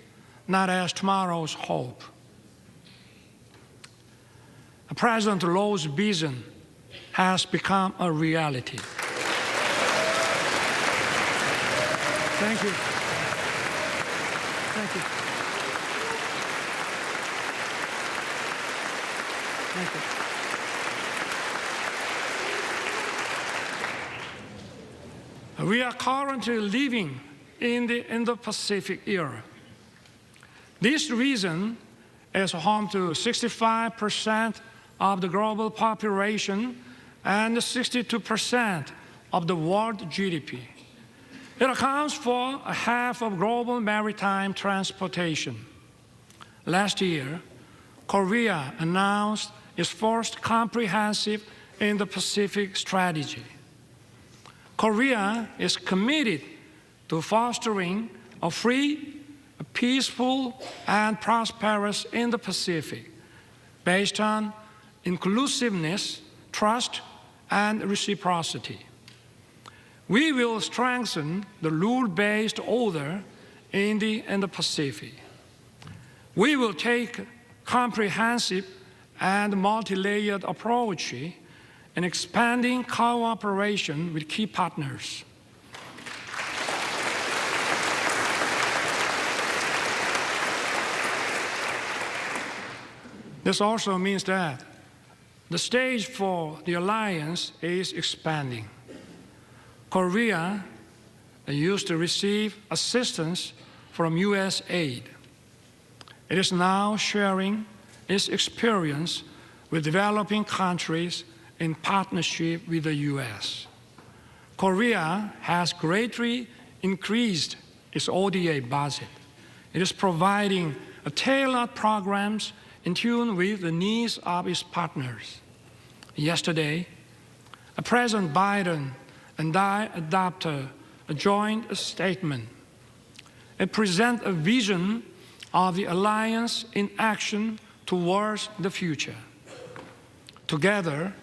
not as tomorrow's hope. President Roh's vision has become a reality. Thank you. Thank you. Thank you. We are currently living in the Indo-Pacific era. This region is home to 65% of the global population and 62% of the world GDP. It accounts for half of global maritime transportation. Last year, Korea announced its first comprehensive Indo-Pacific strategy. Korea is committed to fostering a free, peaceful, and prosperous Indo-Pacific based on inclusiveness, trust, and reciprocity. We will strengthen the rule-based order in the Indo-Pacific. We will take a comprehensive and multi-layered approach in expanding cooperation with key partners. This also means that the stage for the alliance is expanding. Korea used to receive assistance from U.S. aid. It is now sharing its experience with developing countries in partnership with the U.S. Korea has greatly increased its ODA budget. It is providing tailored programs in tune with the needs of its partners. Yesterday, President Biden and I adopted a joint statement. It presents a vision of the alliance in action towards the future. Together,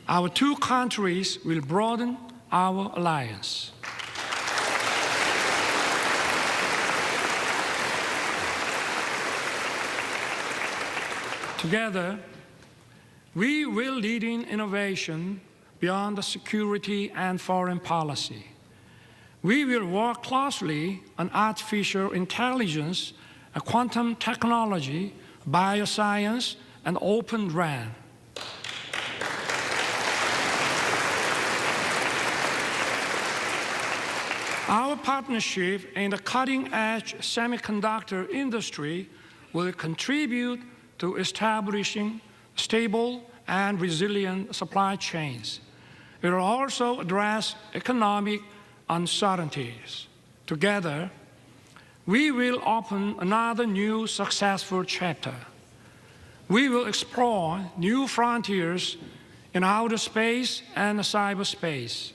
our two countries will broaden our alliance. Together, we will lead in innovation beyond the security and foreign policy. We will work closely on artificial intelligence, quantum technology, bioscience, and open RAN. Our partnership in the cutting-edge semiconductor industry will contribute to establishing stable and resilient supply chains. It will also address economic uncertainties. Together, we will open another new successful chapter. We will explore new frontiers in outer space and cyberspace.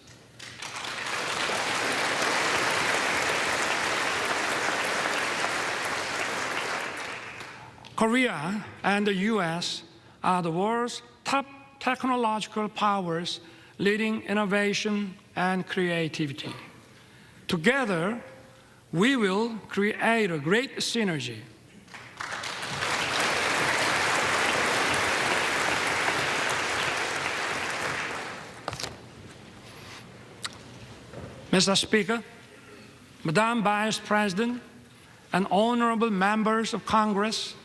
Korea and the U.S. are the world's top technological powers leading innovation and creativity. Together, we will create a great synergy. Mr. Speaker, Madam Vice President, and honorable members of Congress,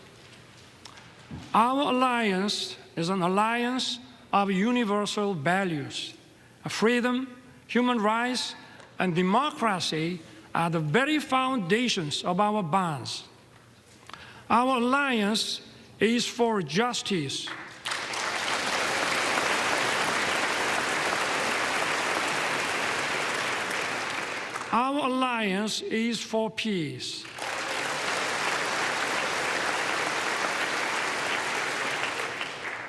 our alliance is an alliance of universal values. Freedom, human rights, and democracy are the very foundations of our bonds. Our alliance is for justice. Our alliance is for peace.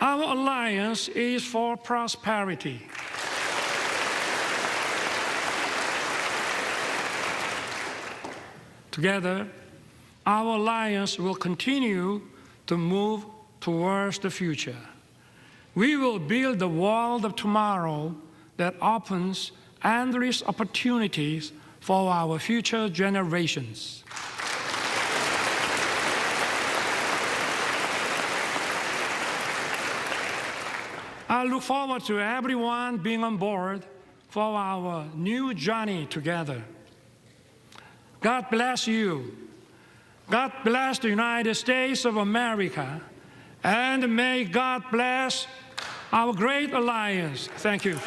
Our alliance is for prosperity. Together, our alliance will continue to move towards the future. We will build the world of tomorrow that opens endless opportunities for our future generations. I look forward to everyone being on board for our new journey together. God bless you. God bless the United States of America. And may God bless our great alliance. Thank you.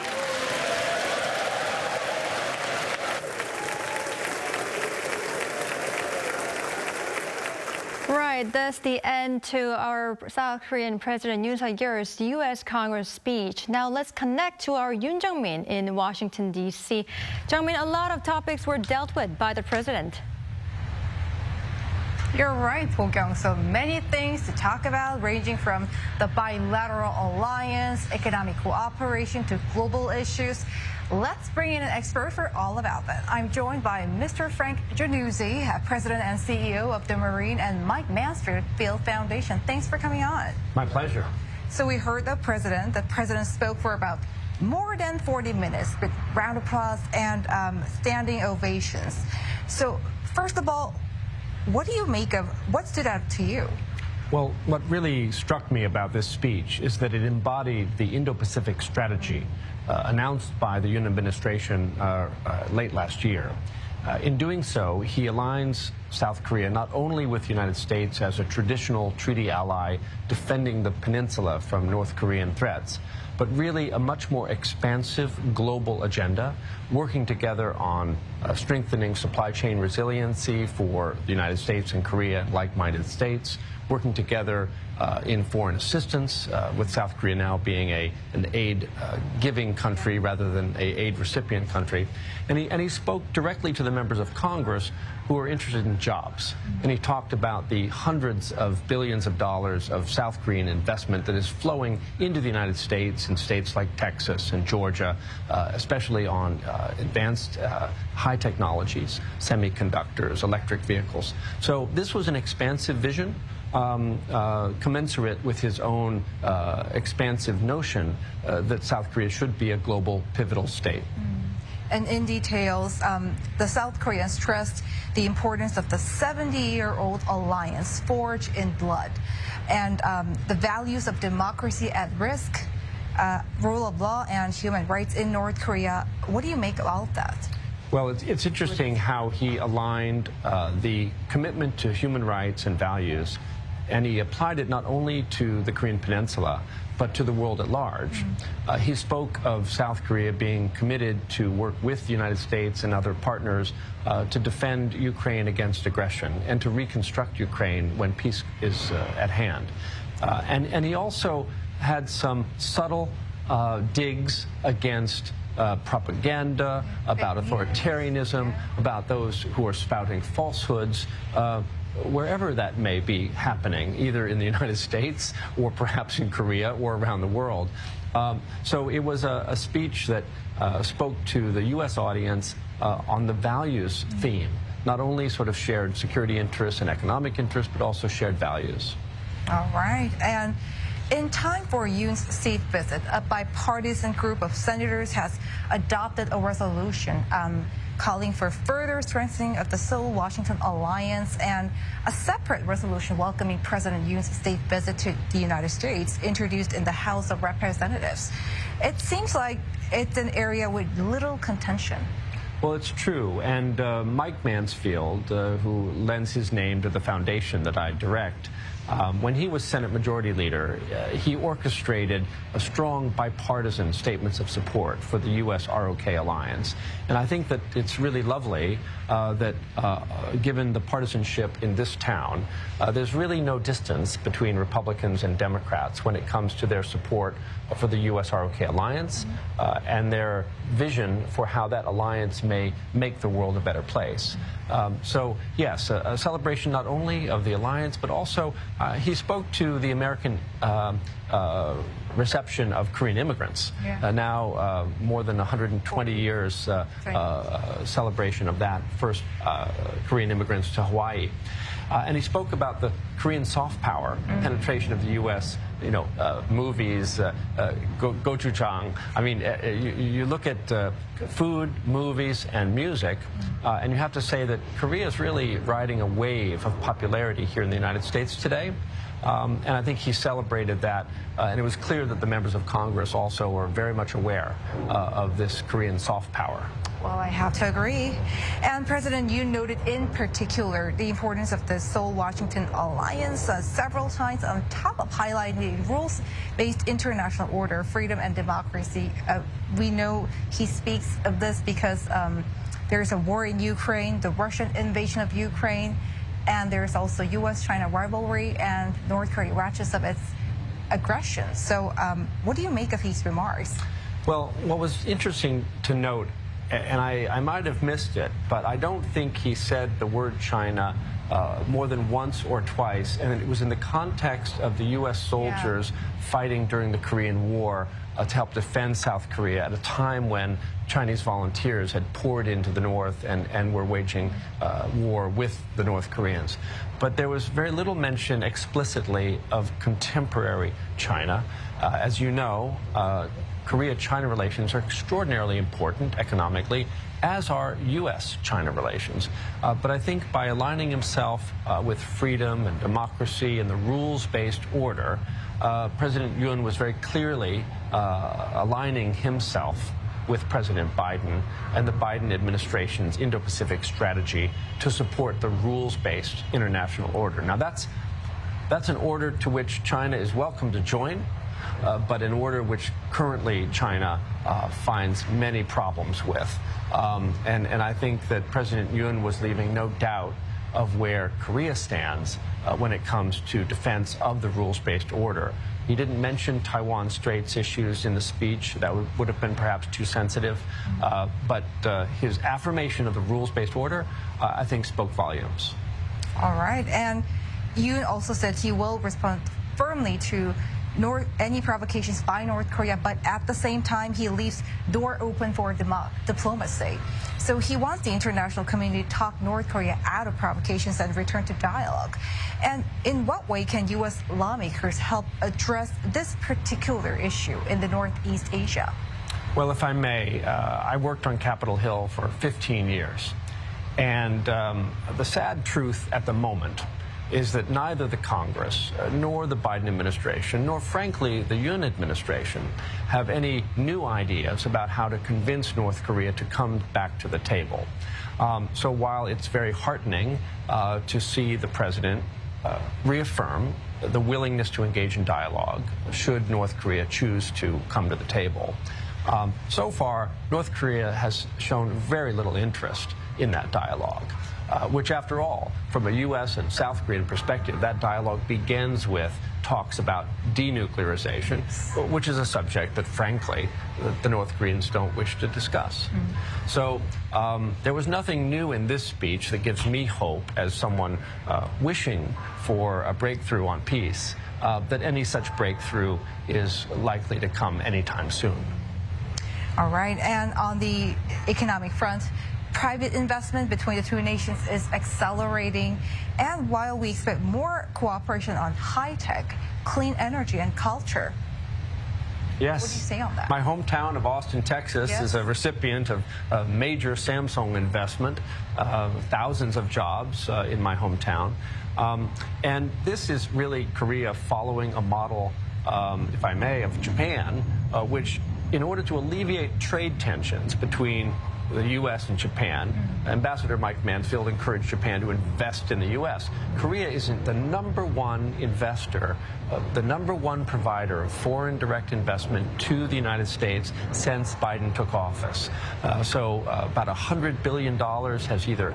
Right, that's the end to our South Korean President Yoon Suk-yeol's U.S. Congress speech. Now let's connect to our Yoon Jung-min in Washington, D.C. Jung-min, a lot of topics were dealt with by the president. You're right, Bo-kyung. So many things to talk about, ranging from the bilateral alliance, economic cooperation, to global issues. Let's bring in an expert for all about that. I'm joined by Mr. Frank Januzzi, President and CEO of the Marine and Mike Mansfield Foundation. Thanks for coming on. My pleasure. So we heard the president spoke for about more than 40 minutes with round of applause and standing ovations. So first of all, what do you make of, what stood out to you? Well, what really struck me about this speech is that it embodied the Indo-Pacific strategy announced by the Yoon administration late last year. In doing so, he aligns South Korea not only with the United States as a traditional treaty ally defending the peninsula from North Korean threats, but really a much more expansive global agenda, working together on strengthening supply chain resiliency for the United States and Korea, like-minded states, working together in foreign assistance, with South Korea now being an aid-giving country rather than an aid-recipient country. And he spoke directly to the members of Congress who are interested in jobs. And he talked about the hundreds of billions of dollars of South Korean investment that is flowing into the United States in states like Texas and Georgia, especially on advanced high technologies, semiconductors, electric vehicles. So this was an expansive vision, commensurate with his own expansive notion that South Korea should be a global pivotal state. And in details, the South Koreans stressed the importance of the 70-year-old alliance forged in blood and the values of democracy at risk, rule of law, and human rights in North Korea. What do you make of all of that? Well, it's interesting how he aligned the commitment to human rights and values, and he applied it not only to the Korean Peninsula, but to the world at large. He spoke of South Korea being committed to work with the United States and other partners to defend Ukraine against aggression and to reconstruct Ukraine when peace is at hand. And he also had some subtle digs against propaganda, about authoritarianism, about those who are spouting falsehoods, wherever that may be happening, either in the United States or perhaps in Korea or around the world. So it was a speech that spoke to the U.S. audience on the values theme, not only sort of shared security interests and economic interests, but also shared values. All right. And in time for Yoon's state visit, a bipartisan group of senators has adopted a resolution calling for further strengthening of the Seoul-Washington alliance and a separate resolution welcoming President Yoon's state visit to the United States, introduced in the House of Representatives. It seems like it's an area with little contention. Well, it's true. And Mike Mansfield, who lends his name to the foundation that I direct, when he was Senate Majority Leader, he orchestrated a strong bipartisan statements of support for the U.S. ROK alliance. And I think that it's really lovely that given the partisanship in this town, there's really no distance between Republicans and Democrats when it comes to their support for the U.S. ROK alliance and their vision for how that alliance may make the world a better place. So, yes, a celebration not only of the alliance, but also he spoke to the American reception of Korean immigrants. Now more than 120 years celebration of that first Korean immigrants to Hawaii. And he spoke about the Korean soft power penetration of the U.S. Movies, gochujang. I mean, you look at food, movies, and music, and you have to say that Korea is really riding a wave of popularity here in the United States today. And I think he celebrated that, and it was clear that the members of Congress also were very much aware of this Korean soft power. Well, I have to agree. And President Yoon noted in particular the importance of the Seoul-Washington alliance several times, on top of highlighting the rules-based international order, freedom and democracy. We know he speaks of this because there's a war in Ukraine, the Russian invasion of Ukraine, and there's also U.S.-China rivalry, and North Korea ratchets up its aggression. So what do you make of his remarks? Well, what was interesting to note, and I might have missed it, but I don't think he said the word China more than once or twice, and it was in the context of the U.S. soldiers fighting during the Korean War to help defend South Korea at a time when Chinese volunteers had poured into the north and were waging war with the North Koreans. But there was very little mention explicitly of contemporary China. As you know, Korea-China relations are extraordinarily important economically, as are U.S.-China relations. But I think by aligning himself with freedom and democracy and the rules-based order, President Yoon was very clearly aligning himself with President Biden and the Biden administration's Indo-Pacific strategy to support the rules-based international order. Now, that's an order to which China is welcome to join, but an order which currently China finds many problems with. And I think that President Yoon was leaving no doubt of where Korea stands when it comes to defense of the rules-based order. He didn't mention Taiwan Straits issues in the speech. That would have been perhaps too sensitive. But his affirmation of the rules-based order, I think, spoke volumes. All right. And Yoon also said he will respond firmly to any provocations by North Korea, but at the same time, he leaves door open for diplomacy. So he wants the international community to talk North Korea out of provocations and return to dialogue. And in what way can U.S. lawmakers help address this particular issue in the Northeast Asia? Well, if I may, I worked on Capitol Hill for 15 years. And the sad truth at the moment is that neither the Congress nor the Biden administration, nor frankly the Yoon administration, have any new ideas about how to convince North Korea to come back to the table. So while it's very heartening to see the president reaffirm the willingness to engage in dialogue should North Korea choose to come to the table, so far North Korea has shown very little interest in that dialogue. Which, after all, from a U.S. and South Korean perspective, that dialogue begins with talks about denuclearization, which is a subject that, frankly, the North Koreans don't wish to discuss. So there was nothing new in this speech that gives me hope, as someone wishing for a breakthrough on peace, that any such breakthrough is likely to come anytime soon. All right. And on the economic front, private investment between the two nations is accelerating, and while we expect more cooperation on high-tech, clean energy, and culture. Yes. What do you say on that? My hometown of Austin, Texas, is a recipient of a major Samsung investment, thousands of jobs in my hometown. And this is really Korea following a model, if I may, of Japan, which, in order to alleviate trade tensions between the U.S. and Japan, Ambassador Mike Mansfield encouraged Japan to invest in the U.S. Korea is the #1 investor, the #1 provider of foreign direct investment to the United States since Biden took office. So about $100 billion has either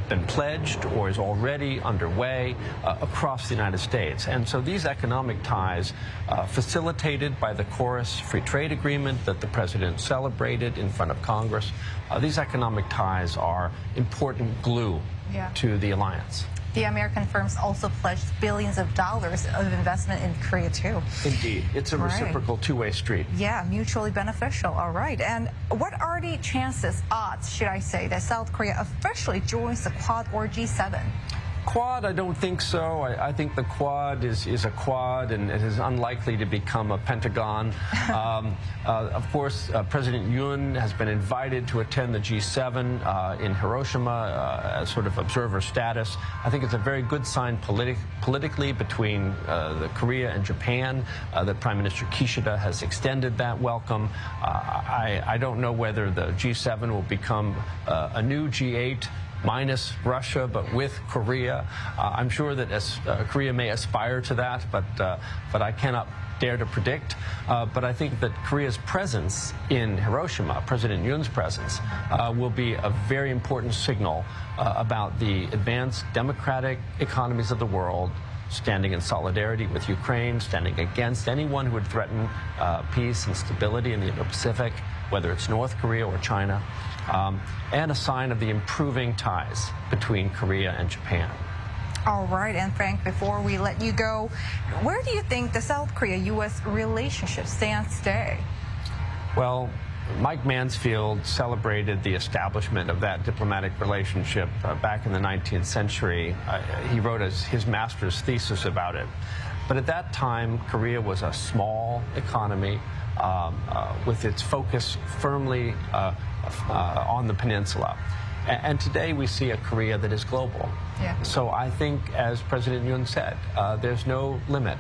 been pledged or is already underway across the United States. And so these economic ties, facilitated by the KORUS Free Trade Agreement that the president celebrated in front of Congress, these economic ties are important glue to the alliance. The American firms also pledged billions of dollars of investment in Korea, too. Indeed. It's a reciprocal two-way street. Yeah, mutually beneficial. All right. And what are the odds, should I say, that South Korea officially joins the Quad or G7? Quad, I don't think so. I think the Quad is a quad, and it is unlikely to become a pentagon. Of course, President Yoon has been invited to attend the G7 in Hiroshima as sort of observer status. I think it's a very good sign politically between Korea and Japan that Prime Minister Kishida has extended that welcome. I don't know whether the G7 will become a new G8, minus Russia, but with Korea. I'm sure that Korea may aspire to that, but I cannot dare to predict. But I think that Korea's presence in Hiroshima, President Yoon's presence, will be a very important signal about the advanced democratic economies of the world standing in solidarity with Ukraine, standing against anyone who would threaten peace and stability in the Indo-Pacific, whether it's North Korea or China, and a sign of the improving ties between Korea and Japan. All right, and Frank, before we let you go, where do you think the South Korea-U.S. relationship stands today? Well, Mike Mansfield celebrated the establishment of that diplomatic relationship back in the 19th century. He wrote his master's thesis about it. But at that time, Korea was a small economy with its focus firmly on the peninsula. And today we see a Korea that is global. Yeah. So I think, as President Yoon said, there's no limit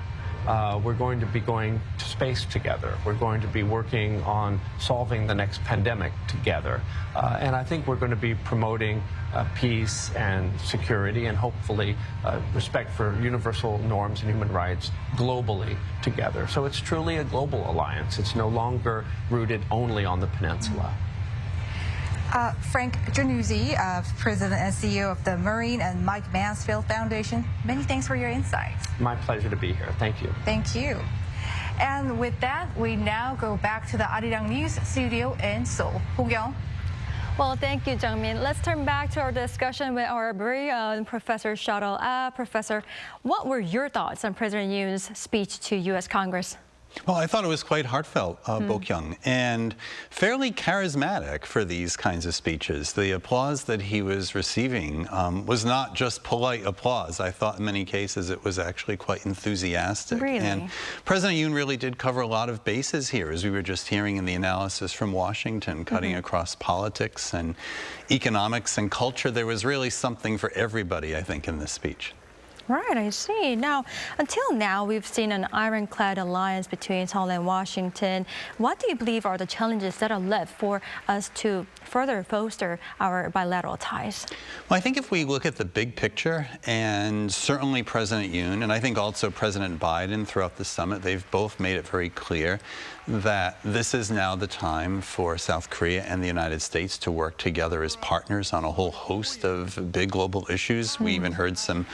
we're going to be going to space together. We're going to be working on solving the next pandemic together. And I think we're going to be promoting peace and security and hopefully respect for universal norms and human rights globally together. So it's truly a global alliance. It's no longer rooted only on the peninsula. Frank Januzzi, President and CEO of the Marine and Mike Mansfield Foundation, many thanks for your insights. My pleasure to be here. Thank you. Thank you. And with that, we now go back to the Arirang studio in Seoul. Ho-kyung. Well, thank you, Jung-min. Let's turn back to our discussion with our very own Professor Shuttle. Professor, what were your thoughts on President Yoon's speech to U.S. Congress? Well, I thought it was quite heartfelt, Bo-kyung, and fairly charismatic for these kinds of speeches. The applause that he was receiving was not just polite applause. I thought in many cases it was actually quite enthusiastic. Really? And President Yoon really did cover a lot of bases here, as we were just hearing in the analysis from Washington, cutting across politics and economics and culture. There was really something for everybody, I think, in this speech. Right, I see. Now, until now, we've seen an ironclad alliance between Seoul and Washington. What do you believe are the challenges that are left for us to further foster our bilateral ties? Well, I think if we look at the big picture, and certainly President Yoon, and I think also President Biden throughout the summit, they've both made it very clear that this is now the time for South Korea and the United States to work together as partners on a whole host of big global issues. We even heard some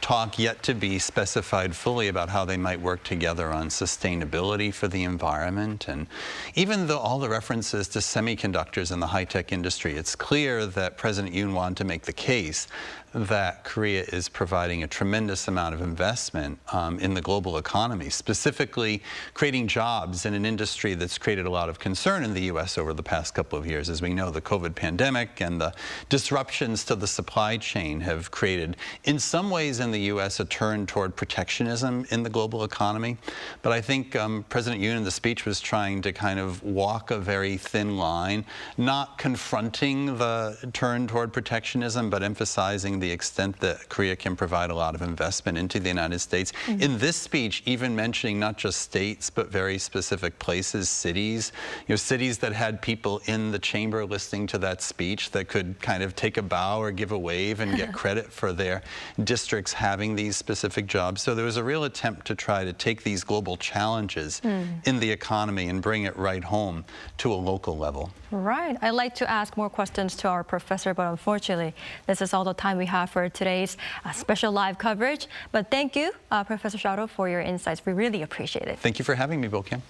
talk yet to be specified fully about how they might work together on sustainability for the environment. And even though all the references to semiconductors in the high-tech industry, it's clear that President Yoon wanted to make the case that Korea is providing a tremendous amount of investment in the global economy, specifically creating jobs in an industry that's created a lot of concern in the U.S. over the past couple of years. As we know, the COVID pandemic and the disruptions to the supply chain have created, in some ways in the U.S., a turn toward protectionism in the global economy. But I think President Yoon in the speech was trying to kind of walk a very thin line, not confronting the turn toward protectionism, but emphasizing the extent that Korea can provide a lot of investment into the United States. In this speech, even mentioning not just states, but very specific places, cities, cities that had people in the chamber listening to that speech that could kind of take a bow or give a wave and get credit for their districts having these specific jobs. So there was a real attempt to try to take these global challenges in the economy and bring it right home to a local level. Right. I'd like to ask more questions to our professor, but unfortunately, this is all the time we have for today's special live coverage. But thank you, Professor Shuttle, for your insights. We really appreciate it. Thank you for having me, Bo-kyung.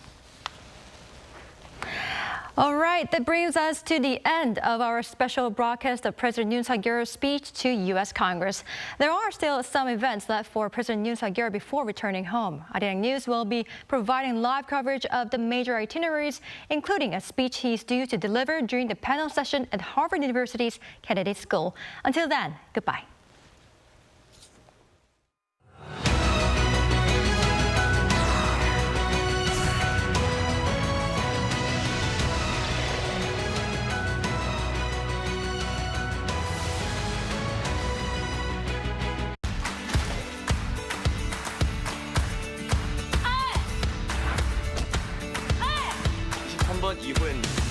All right, that brings us to the end of our special broadcast of President Yoon Suk-yeol's speech to U.S. Congress. There are still some events left for President Yoon Suk-yeol before returning home. Arirang News will be providing live coverage of the major itineraries, including a speech he's due to deliver during the panel session at Harvard University's Candidate School. Until then, goodbye. 이후엔